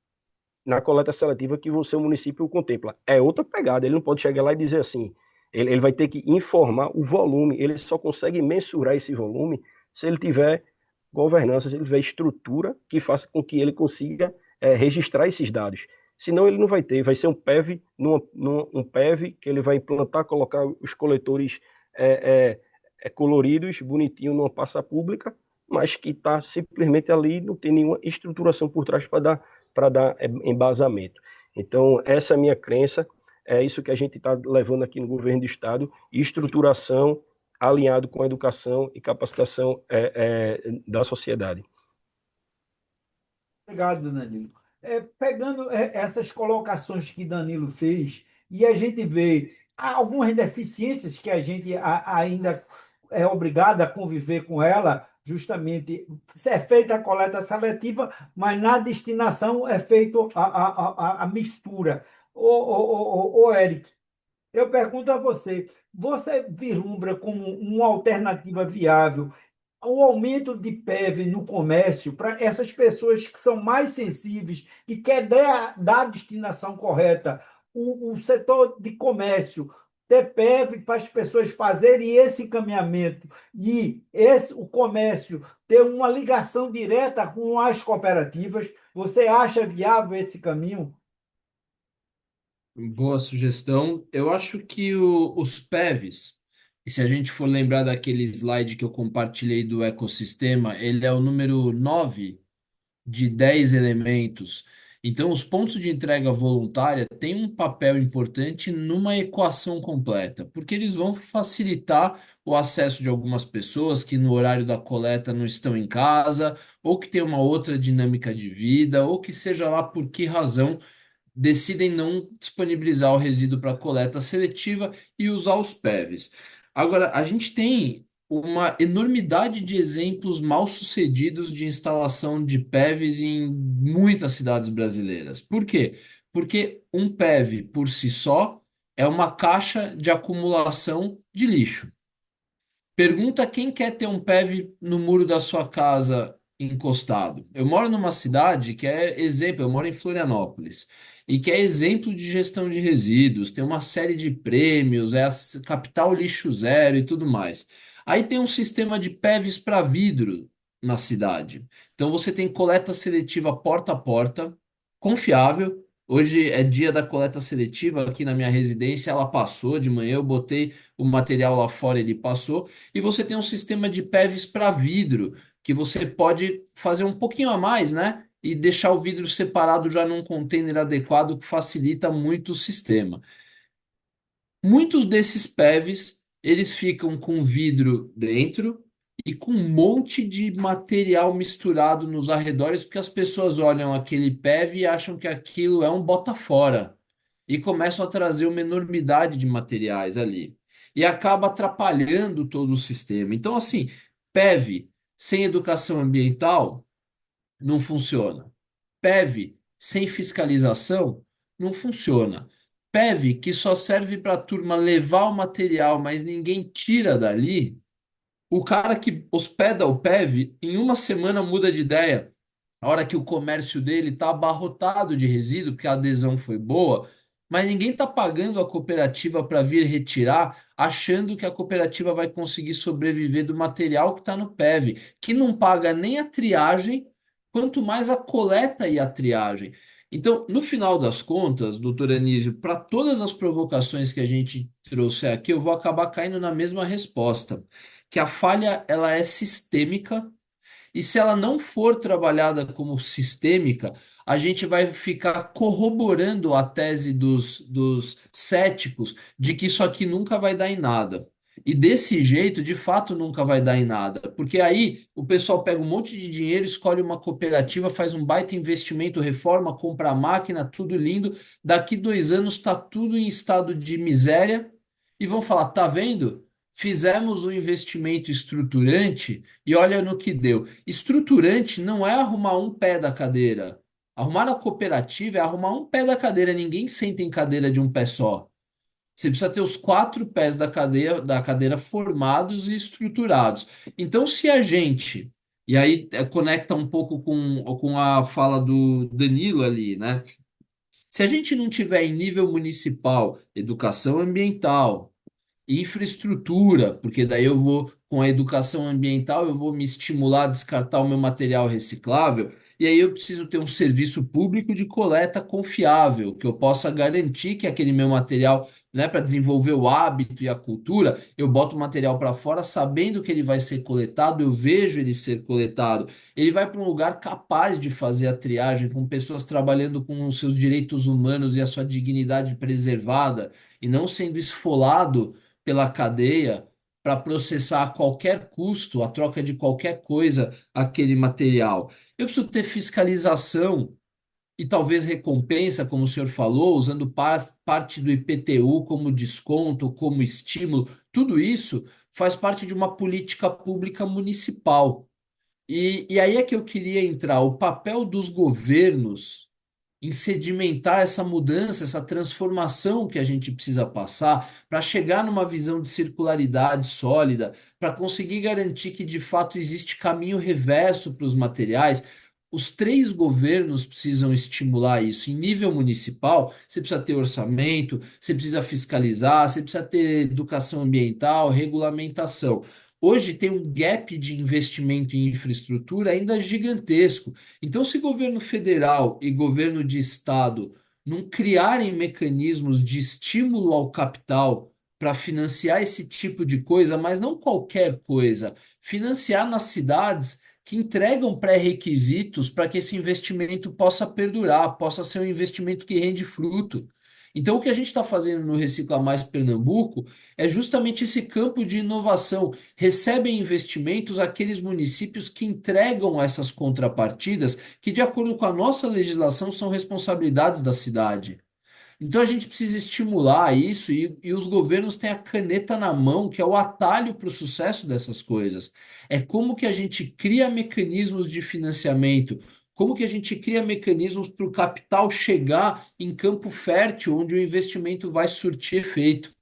na coleta seletiva que o seu município contempla. É outra pegada, ele não pode chegar lá e dizer assim, ele vai ter que informar o volume, ele só consegue mensurar esse volume se ele tiver governança, se ele tiver estrutura que faça com que ele consiga registrar esses dados. Senão ele não vai ter, vai ser um PEV, um PEV que ele vai implantar, colocar os coletores coloridos, bonitinho, numa pasta pública, mas que está simplesmente ali, não tem nenhuma estruturação por trás para dar embasamento. Então, essa é a minha crença, é isso que a gente está levando aqui no governo do Estado, estruturação alinhado com a educação e capacitação da sociedade. Obrigado, Danilo. Pegando essas colocações que Danilo fez, e a gente vê algumas deficiências que a gente ainda é obrigado a conviver com ela, justamente se é feita a coleta seletiva, mas na destinação é feita a mistura. Eric, eu pergunto a você, você vislumbra como uma alternativa viável o aumento de PEV no comércio para essas pessoas que são mais sensíveis e quer dar a destinação correta, o setor de comércio ter PEV para as pessoas fazerem esse encaminhamento e o comércio ter uma ligação direta com as cooperativas, você acha viável esse caminho? Boa sugestão. Eu acho que os PEVs, e se a gente for lembrar daquele slide que eu compartilhei do ecossistema, ele é o número 9 de 10 elementos. Então, os pontos de entrega voluntária têm um papel importante numa equação completa, porque eles vão facilitar o acesso de algumas pessoas que no horário da coleta não estão em casa, ou que têm uma outra dinâmica de vida, ou que seja lá por que razão decidem não disponibilizar o resíduo para coleta seletiva e usar os PEVs. Agora, a gente tem uma enormidade de exemplos mal sucedidos de instalação de PEVs em muitas cidades brasileiras. Por quê? Porque um PEV por si só é uma caixa de acumulação de lixo. Pergunta quem quer ter um PEV no muro da sua casa encostado. Eu moro numa cidade que é exemplo, eu moro em Florianópolis, e que é exemplo de gestão de resíduos, tem uma série de prêmios, é a capital lixo zero e tudo mais. Aí tem um sistema de PEVs para vidro na cidade. Então você tem coleta seletiva porta a porta, confiável. Hoje é dia da coleta seletiva aqui na minha residência, ela passou de manhã, eu botei o material lá fora, ele passou. E você tem um sistema de PEVs para vidro, que você pode fazer um pouquinho a mais, né? E deixar o vidro separado já num container adequado, que facilita muito o sistema. Muitos desses PEVs, eles ficam com vidro dentro e com um monte de material misturado nos arredores, porque as pessoas olham aquele PEV e acham que aquilo é um bota fora e começam a trazer uma enormidade de materiais ali. E acaba atrapalhando todo o sistema. Então, assim, PEV sem educação ambiental não funciona. PEV sem fiscalização não funciona. PEV que só serve para a turma levar o material, mas ninguém tira dali. O cara que hospeda o PEV, em uma semana muda de ideia. A hora que o comércio dele está abarrotado de resíduo, porque a adesão foi boa, mas ninguém está pagando a cooperativa para vir retirar, achando que a cooperativa vai conseguir sobreviver do material que está no PEV, que não paga nem a triagem, quanto mais a coleta e a triagem. Então, no final das contas, doutor Anísio, para todas as provocações que a gente trouxe aqui, eu vou acabar caindo na mesma resposta, que a falha ela é sistêmica e se ela não for trabalhada como sistêmica, a gente vai ficar corroborando a tese dos céticos de que isso aqui nunca vai dar em nada. E desse jeito, de fato, nunca vai dar em nada. Porque aí o pessoal pega um monte de dinheiro, escolhe uma cooperativa, faz um baita investimento, reforma, compra a máquina, tudo lindo. Daqui 2 anos está tudo em estado de miséria e vão falar: tá vendo? Fizemos um investimento estruturante e olha no que deu. Estruturante não é arrumar um pé da cadeira. Arrumar a cooperativa é arrumar um pé da cadeira. Ninguém senta em cadeira de um pé só. Você precisa ter os 4 pés da cadeira formados e estruturados. Então, se a gente, e aí conecta um pouco com a fala do Danilo ali, né? Se a gente não tiver em nível municipal educação ambiental, infraestrutura, porque daí eu vou, com a educação ambiental, eu vou me estimular a descartar o meu material reciclável, e aí eu preciso ter um serviço público de coleta confiável, que eu possa garantir que aquele meu material, né, para desenvolver o hábito e a cultura, eu boto o material para fora sabendo que ele vai ser coletado, eu vejo ele ser coletado. Ele vai para um lugar capaz de fazer a triagem, com pessoas trabalhando com os seus direitos humanos e a sua dignidade preservada, e não sendo esfolado pela cadeia para processar a qualquer custo, a troca de qualquer coisa, aquele material. Eu preciso ter fiscalização e talvez recompensa, como o senhor falou, usando parte do IPTU como desconto, como estímulo. Tudo isso faz parte de uma política pública municipal. E aí é que eu queria entrar, o papel dos governos em sedimentar essa mudança, essa transformação que a gente precisa passar para chegar numa visão de circularidade sólida, para conseguir garantir que de fato existe caminho reverso para os materiais. Os 3 governos precisam estimular isso. Em nível municipal, você precisa ter orçamento, você precisa fiscalizar, você precisa ter educação ambiental, regulamentação. Hoje tem um gap de investimento em infraestrutura ainda gigantesco. Então, se governo federal e governo de estado não criarem mecanismos de estímulo ao capital para financiar esse tipo de coisa, mas não qualquer coisa, financiar nas cidades que entregam pré-requisitos para que esse investimento possa perdurar, possa ser um investimento que rende fruto. Então, o que a gente está fazendo no Recicla Mais Pernambuco é justamente esse campo de inovação. Recebem investimentos aqueles municípios que entregam essas contrapartidas, que, de acordo com a nossa legislação, são responsabilidades da cidade. Então a gente precisa estimular isso e os governos têm a caneta na mão, que é o atalho para o sucesso dessas coisas. É como que a gente cria mecanismos de financiamento, como que a gente cria mecanismos para o capital chegar em campo fértil, onde o investimento vai surtir efeito.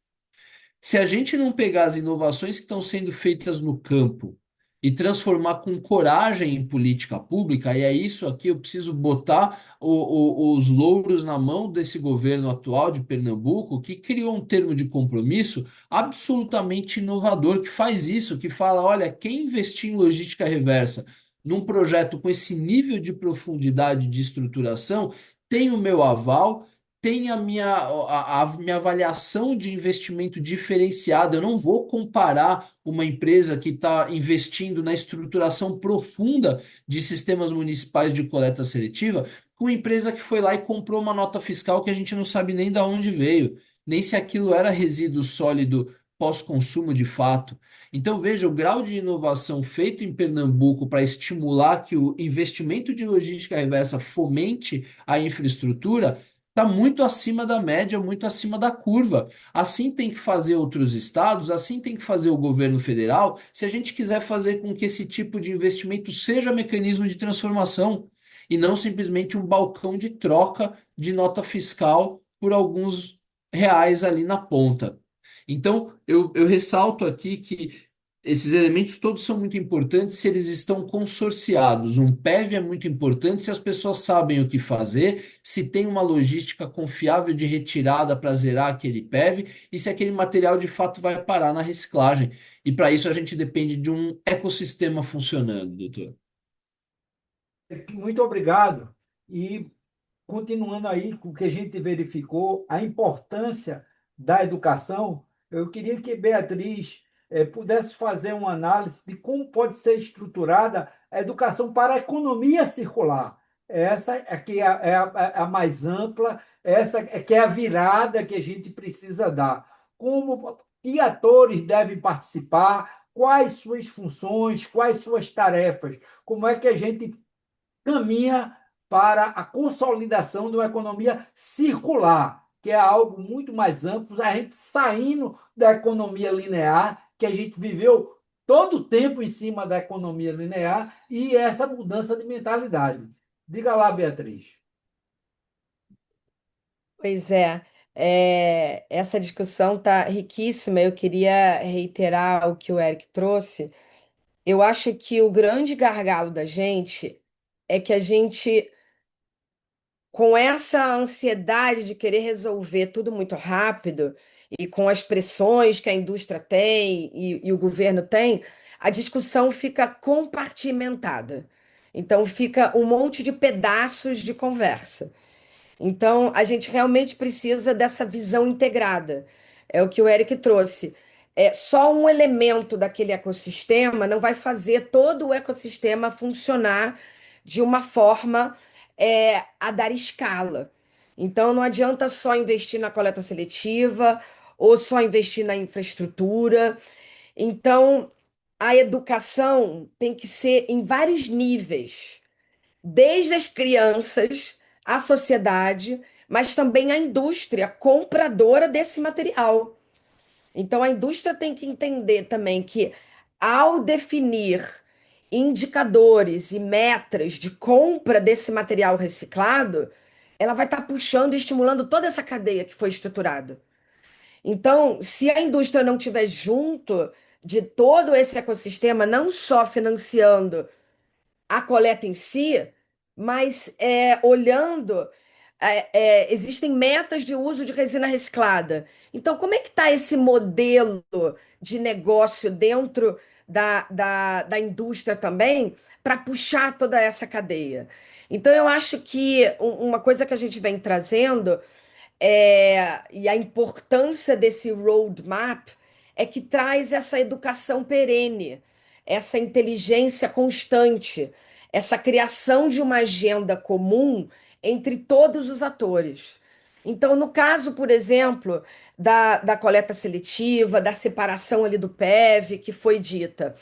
Se a gente não pegar as inovações que estão sendo feitas no campo e transformar com coragem em política pública, e é isso aqui, eu preciso botar os louros na mão desse governo atual de Pernambuco, que criou um termo de compromisso absolutamente inovador, que faz isso, que fala, olha, quem investir em logística reversa num projeto com esse nível de profundidade de estruturação, tem o meu aval, tem a minha avaliação de investimento diferenciada. Eu não vou comparar uma empresa que está investindo na estruturação profunda de sistemas municipais de coleta seletiva com uma empresa que foi lá e comprou uma nota fiscal que a gente não sabe nem de onde veio, nem se aquilo era resíduo sólido pós-consumo de fato. Então, veja, o grau de inovação feito em Pernambuco para estimular que o investimento de logística reversa fomente a infraestrutura está muito acima da média, muito acima da curva. Assim tem que fazer outros estados, assim tem que fazer o governo federal, se a gente quiser fazer com que esse tipo de investimento seja mecanismo de transformação e não simplesmente um balcão de troca de nota fiscal por alguns reais ali na ponta. Então, eu ressalto aqui que esses elementos todos são muito importantes se eles estão consorciados. Um PEV é muito importante se as pessoas sabem o que fazer, se tem uma logística confiável de retirada para zerar aquele PEV e se aquele material de fato vai parar na reciclagem. E para isso a gente depende de um ecossistema funcionando, doutor. Muito obrigado. E continuando aí com o que a gente verificou, a importância da educação, eu queria que Beatriz pudesse fazer uma análise de como pode ser estruturada a educação para a economia circular. Essa é que é a mais ampla, essa é que é a virada que a gente precisa dar. Como que atores devem participar, quais suas funções, quais suas tarefas, como é que a gente caminha para a consolidação de uma economia circular, que é algo muito mais amplo, a gente saindo da economia linear, que a gente viveu todo o tempo em cima da economia linear, e essa mudança de mentalidade. Diga lá, Beatriz. Pois essa discussão está riquíssima. Eu queria reiterar o que o Eric trouxe. Eu acho que o grande gargalo da gente é que a gente, com essa ansiedade de querer resolver tudo muito rápido e com as pressões que a indústria tem e o governo tem, a discussão fica compartimentada. Então, fica um monte de pedaços de conversa. Então, a gente realmente precisa dessa visão integrada. É o que o Eric trouxe. Só um elemento daquele ecossistema não vai fazer todo o ecossistema funcionar de uma forma a dar escala. Então, não adianta só investir na coleta seletiva ou só investir na infraestrutura. Então, a educação tem que ser em vários níveis desde as crianças, a sociedade, mas também a indústria compradora desse material. Então, a indústria tem que entender também que, ao definir indicadores e metas de compra desse material reciclado, ela vai estar puxando e estimulando toda essa cadeia que foi estruturada. Então, se a indústria não tiver junto de todo esse ecossistema, não só financiando a coleta em si, mas olhando, existem metas de uso de resina reciclada. Então, como é que está esse modelo de negócio dentro da indústria também para puxar toda essa cadeia? Então, eu acho que uma coisa que a gente vem trazendo e a importância desse roadmap é que traz essa educação perene, essa inteligência constante, essa criação de uma agenda comum entre todos os atores. Então, no caso, por exemplo, da coleta seletiva, da separação ali do PEV, que foi dita,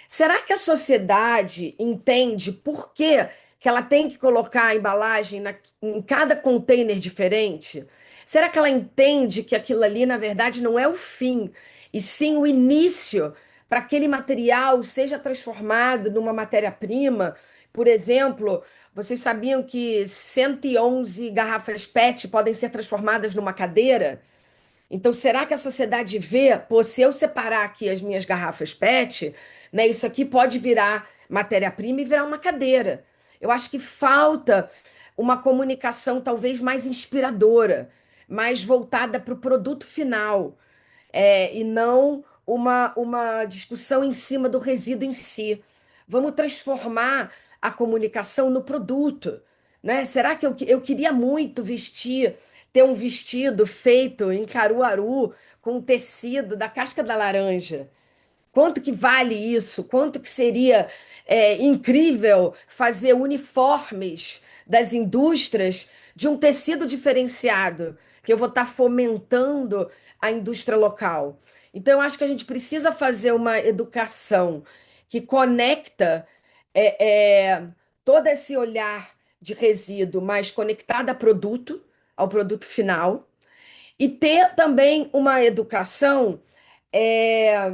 será que a sociedade entende por que ela tem que colocar a embalagem em cada container diferente? Será que ela entende que aquilo ali, na verdade, não é o fim, e sim o início para aquele material seja transformado numa matéria-prima? Por exemplo, vocês sabiam que 111 garrafas PET podem ser transformadas numa cadeira? Então, será que a sociedade vê, pô, se eu separar aqui as minhas garrafas PET, né, isso aqui pode virar matéria-prima e virar uma cadeira? Eu acho que falta uma comunicação talvez mais inspiradora, mais voltada para o produto final, e não uma discussão em cima do resíduo em si. Vamos transformar a comunicação no produto, né? Será que eu queria muito ter um vestido feito em Caruaru com tecido da casca da laranja? Quanto que vale isso? Quanto que seria incrível fazer uniformes das indústrias de um tecido diferenciado, que eu vou estar fomentando a indústria local. Então, eu acho que a gente precisa fazer uma educação que conecta todo esse olhar de resíduo mais conectado ao produto final, e ter também uma educação é,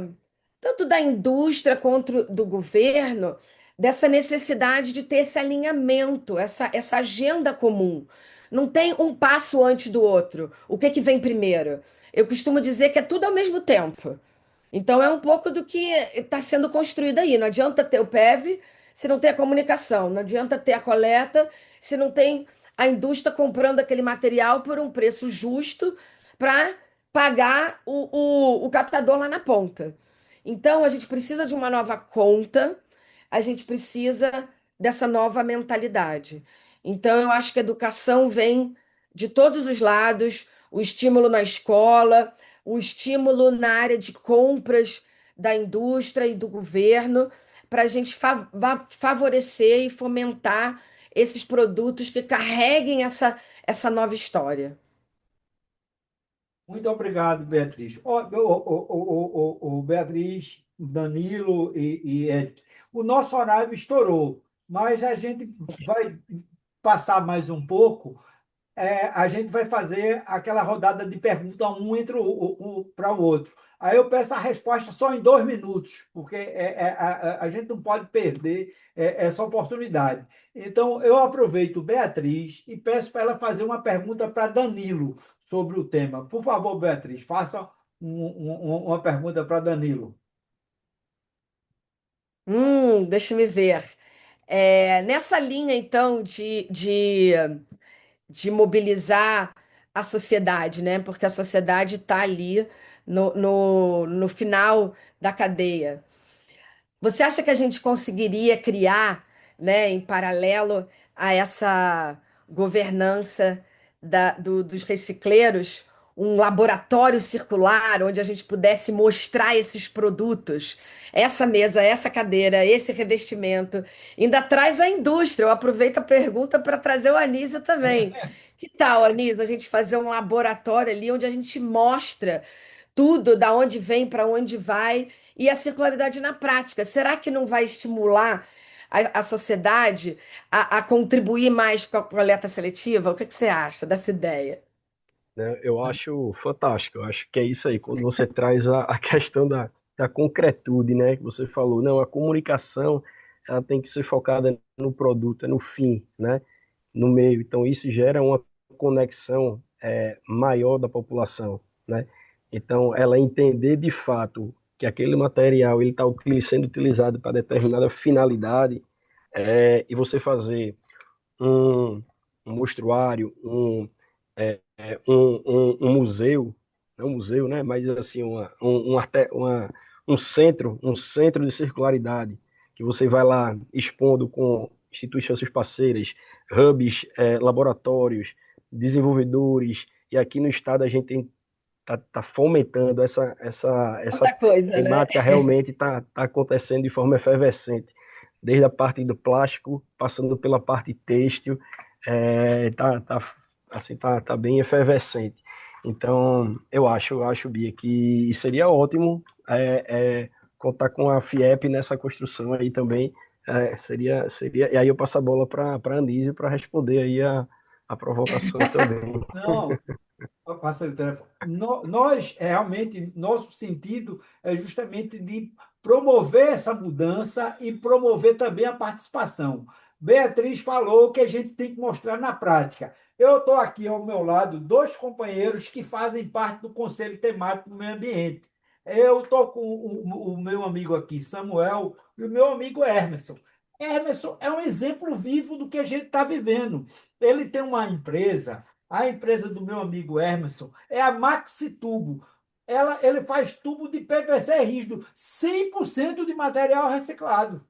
tanto da indústria quanto do governo, dessa necessidade de ter esse alinhamento, essa agenda comum. Não tem um passo antes do outro. O que que vem primeiro? Eu costumo dizer que é tudo ao mesmo tempo. Então, é um pouco do que está sendo construído aí. Não adianta ter o PEV se não tem a comunicação, não adianta ter a coleta se não tem a indústria comprando aquele material por um preço justo para pagar o captador lá na ponta. Então, a gente precisa de uma nova conta, a gente precisa dessa nova mentalidade. Então, eu acho que a educação vem de todos os lados, o estímulo na escola, o estímulo na área de compras da indústria e do governo, para a gente favorecer e fomentar esses produtos que carreguem essa nova história. Muito obrigado, Beatriz. Beatriz, Danilo e Eric, o nosso horário estourou, mas a gente vai passar mais um pouco. A gente vai fazer aquela rodada de pergunta um entre para o outro. Aí eu peço a resposta só em 2 minutos, porque a gente não pode perder essa oportunidade. Então, eu aproveito Beatriz e peço para ela fazer uma pergunta para Danilo sobre o tema. Por favor, Beatriz, faça uma pergunta para Danilo. Deixa-me ver. Nessa linha, então, de mobilizar a sociedade, né? Porque a sociedade está ali no final da cadeia. Você acha que a gente conseguiria criar, né, em paralelo a essa governança dos recicleiros, um laboratório circular onde a gente pudesse mostrar esses produtos, essa mesa, essa cadeira, esse revestimento? Ainda traz a indústria. Eu aproveito a pergunta para trazer o Anísio também. Que tal, Anísio, a gente fazer um laboratório ali onde a gente mostra tudo, da onde vem, para onde vai, e a circularidade na prática? Será que não vai estimular a sociedade a contribuir mais com a coleta seletiva? O que você acha dessa ideia? Né? Eu acho fantástico, eu acho que é isso aí, quando você traz a questão da concretude, né, que você falou, não, a comunicação, ela tem que ser focada no produto, é no fim, né, no meio, então isso gera uma conexão maior da população, né, então ela entender de fato que aquele material ele está sendo utilizado para determinada finalidade, e você fazer um, um mostruário, um museu, não um museu, né? Mas assim, um centro de circularidade, que você vai lá expondo com instituições parceiras, hubs, laboratórios, desenvolvedores, e aqui no estado a gente tá fomentando essa Outra coisa, né? temática, realmente tá acontecendo de forma efervescente, desde a parte do plástico, passando pela parte têxtil, assim, tá bem efervescente. Então, eu acho, Bia, que seria ótimo contar com a FIEP nessa construção aí também. E aí eu passo a bola para a Anísio para responder aí a provocação também. Não, passa o telefone. Nós, realmente, nosso sentido é justamente de promover essa mudança e promover também a participação. Beatriz falou que a gente tem que mostrar na prática. Eu estou aqui ao meu lado, 2 companheiros que fazem parte do Conselho Temático do Meio Ambiente. Eu estou com o meu amigo aqui, Samuel, e o meu amigo Hermeson. Hermeson é um exemplo vivo do que a gente está vivendo. Ele tem uma empresa. A empresa do meu amigo Emerson é a Maxi Tubo. Ele faz tubo de PVC rígido, 100% de material reciclado.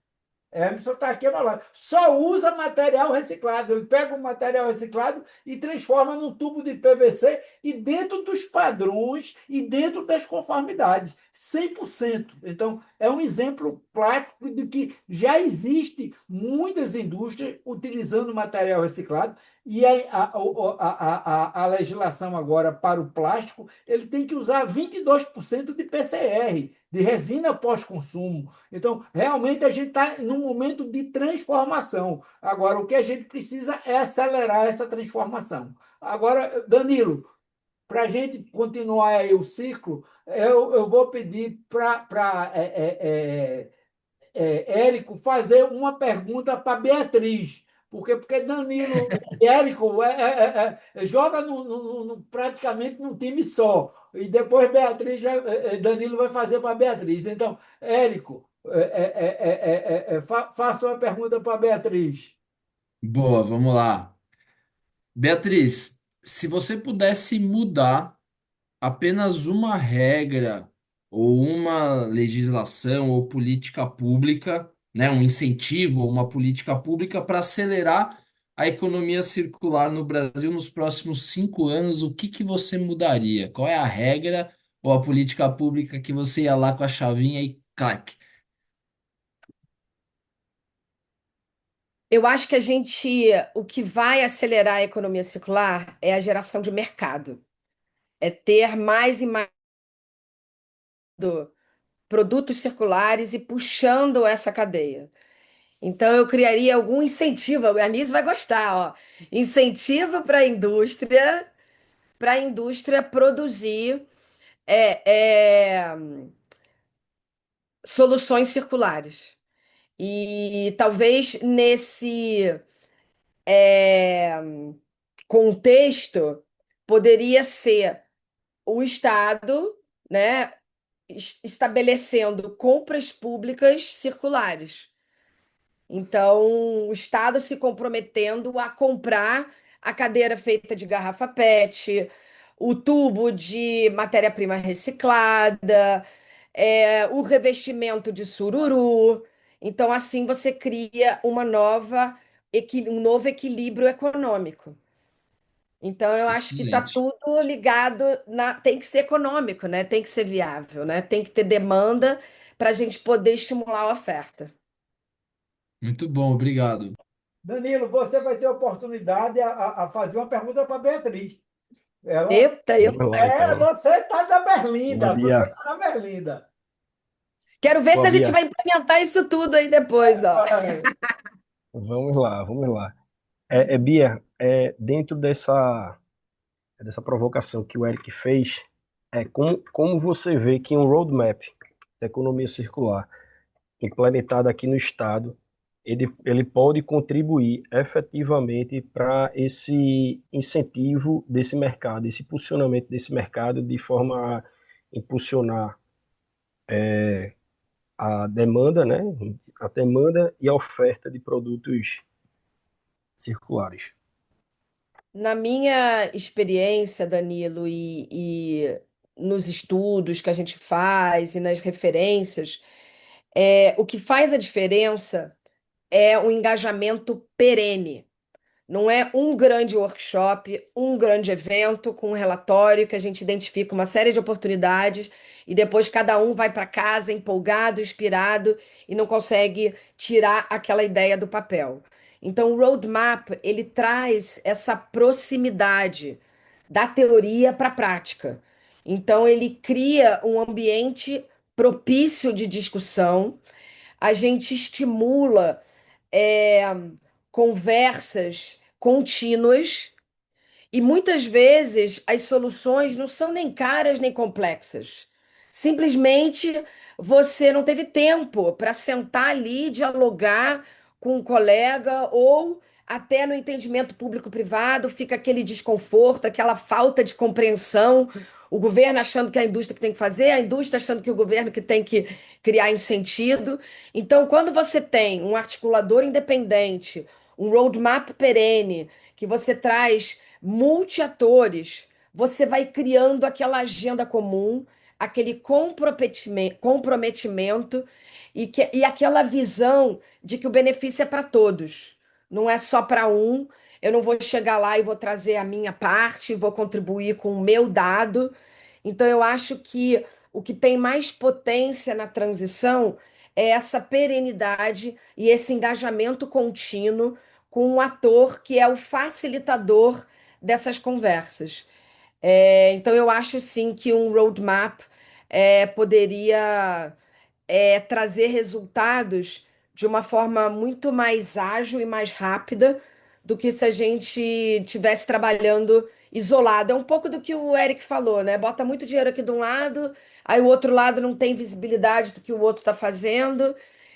Emerson está aqui ao lado. Só usa material reciclado. Ele pega o material reciclado e transforma num tubo de PVC e dentro dos padrões e dentro das conformidades. 100%. Então, é um exemplo prático de que já existe muitas indústrias utilizando material reciclado e a legislação agora para o plástico, ele tem que usar 22% de PCR, de resina pós-consumo. Então, realmente, a gente está num momento de transformação. Agora, o que a gente precisa é acelerar essa transformação. Agora, Danilo, para a gente continuar aí o ciclo, eu vou pedir para Érico fazer uma pergunta para Beatriz, Porque Danilo e Érico joga praticamente num time só. E depois Danilo vai fazer para Beatriz. Então, Érico, faça uma pergunta para Beatriz. Boa, vamos lá. Beatriz, se você pudesse mudar apenas uma regra ou uma legislação ou política pública, né, um incentivo ou uma política pública para acelerar a economia circular no Brasil nos próximos 5 anos, o que que você mudaria? Qual é a regra ou a política pública que você ia lá com a chavinha e clac? Eu acho que o que vai acelerar a economia circular é a geração de mercado, é ter mais e mais produtos circulares e puxando essa cadeia. Então, eu criaria algum incentivo, a Anísio vai gostar, ó. Incentivo para a indústria produzir é, soluções circulares. E talvez nesse é, contexto poderia ser o Estado, né, estabelecendo compras públicas circulares. Então, o Estado se comprometendo a comprar a cadeira feita de garrafa PET, o tubo de matéria-prima reciclada, o revestimento de sururu. Então, assim você cria um novo equilíbrio econômico. Então, eu acho que está Excelente. tudo ligado tem que ser econômico, né? Tem que ser viável, né? Tem que ter demanda para a gente poder estimular a oferta. Muito bom, obrigado. Danilo, você vai ter oportunidade a fazer uma pergunta para Beatriz. Ela, Eita, eu Vamos lá, então. você está na Boa, Berlinda, você Bia. está na Berlinda. quero ver se Boa, a gente Bia. vai implementar isso tudo aí depois, ó. Vamos lá, vamos lá. Bia, dentro dessa provocação que o Eric fez, como você vê que um roadmap da economia circular implementado aqui no Estado, ele pode contribuir efetivamente para esse incentivo desse mercado, esse impulsionamento desse mercado de forma a impulsionar a demanda, né? A demanda e a oferta de produtos circulares. Na minha experiência, Danilo, e nos estudos que a gente faz e nas referências, o que faz a diferença é o engajamento perene. Não é um grande workshop, um grande evento com um relatório que a gente identifica uma série de oportunidades e depois cada um vai para casa empolgado, inspirado e não consegue tirar aquela ideia do papel. Então, o roadmap, ele traz essa proximidade da teoria para a prática. Então, ele cria um ambiente propício de discussão, a gente estimula é, conversas contínuas e muitas vezes as soluções não são nem caras nem complexas. Simplesmente você não teve tempo para sentar ali, dialogar com um colega ou até no entendimento público-privado fica aquele desconforto, aquela falta de compreensão, o governo achando que é a indústria que tem que fazer, a indústria achando que o governo que tem que criar incentivo. Então, quando você tem um articulador independente, um roadmap perene, que você traz multi-atores, você vai criando aquela agenda comum, aquele comprometimento e aquela visão de que o benefício é para todos, não é só para um. Eu não vou chegar lá e vou trazer a minha parte, vou contribuir com o meu dado. Então, eu acho que o que tem mais potência na transição é essa perenidade e esse engajamento contínuo com um ator que é o facilitador dessas conversas. Então, eu acho sim que um roadmap poderia trazer resultados de uma forma muito mais ágil e mais rápida do que se a gente tivesse trabalhando isolado. É um pouco do que o Eric falou, né? Bota muito dinheiro aqui de um lado, aí o outro lado não tem visibilidade do que o outro está fazendo,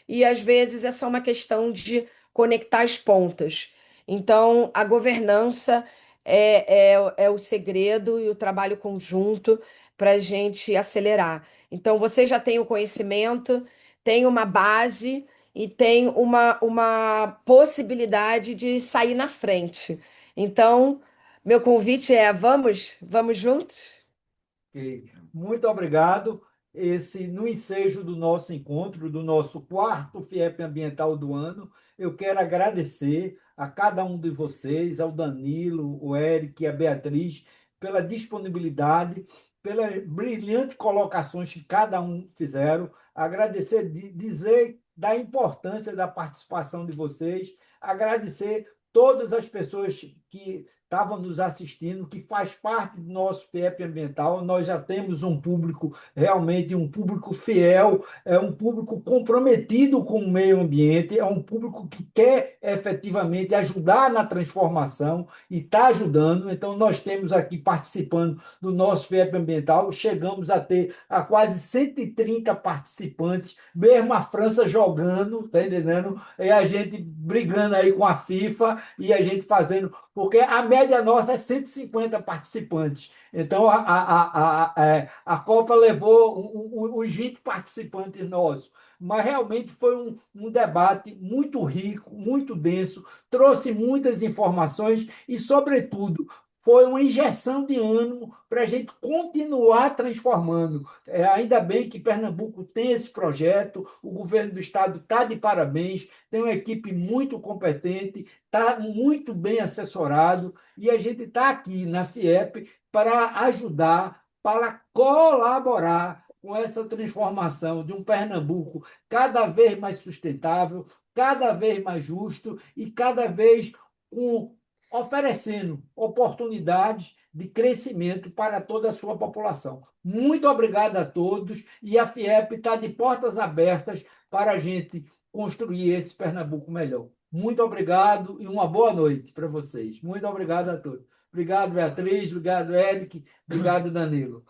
e às vezes é só uma questão de conectar as pontas. Então, a governança é o segredo e o trabalho conjunto para a gente acelerar. Então, você já tem o conhecimento, tem uma base e tem uma possibilidade de sair na frente. Então, meu convite é: vamos juntos? Ok. Muito obrigado. No ensejo do nosso encontro, do nosso quarto FIEP Ambiental do ano, eu quero agradecer a cada um de vocês, ao Danilo, o Eric e a Beatriz, pela disponibilidade, pelas brilhantes colocações que cada um fizeram. Agradecer, dizer da importância da participação de vocês, agradecer todas as pessoas que estavam nos assistindo, que faz parte do nosso FIEP Ambiental. Nós já temos um público, realmente um público fiel, é um público comprometido com o meio ambiente, é um público que quer efetivamente ajudar na transformação e está ajudando. Então, nós temos aqui participando do nosso FIEP Ambiental, chegamos a ter a quase 130 participantes, mesmo a França jogando, tá entendendo? E a gente brigando aí com a FIFA e a gente fazendo, porque a média nossa é 150 participantes. Então, a Copa levou os 20 participantes nossos. Mas realmente foi um debate muito rico, muito denso, trouxe muitas informações e, sobretudo, foi uma injeção de ânimo para a gente continuar transformando. Ainda bem que Pernambuco tem esse projeto, o governo do estado está de parabéns, tem uma equipe muito competente, está muito bem assessorado, e a gente está aqui na FIEP para ajudar, para colaborar com essa transformação de um Pernambuco cada vez mais sustentável, cada vez mais justo e cada vez oferecendo oportunidades de crescimento para toda a sua população. Muito obrigado a todos, e a FIEP está de portas abertas para a gente construir esse Pernambuco melhor. Muito obrigado e uma boa noite para vocês. Muito obrigado a todos. Obrigado, Beatriz. Obrigado, Eric. Obrigado, Danilo.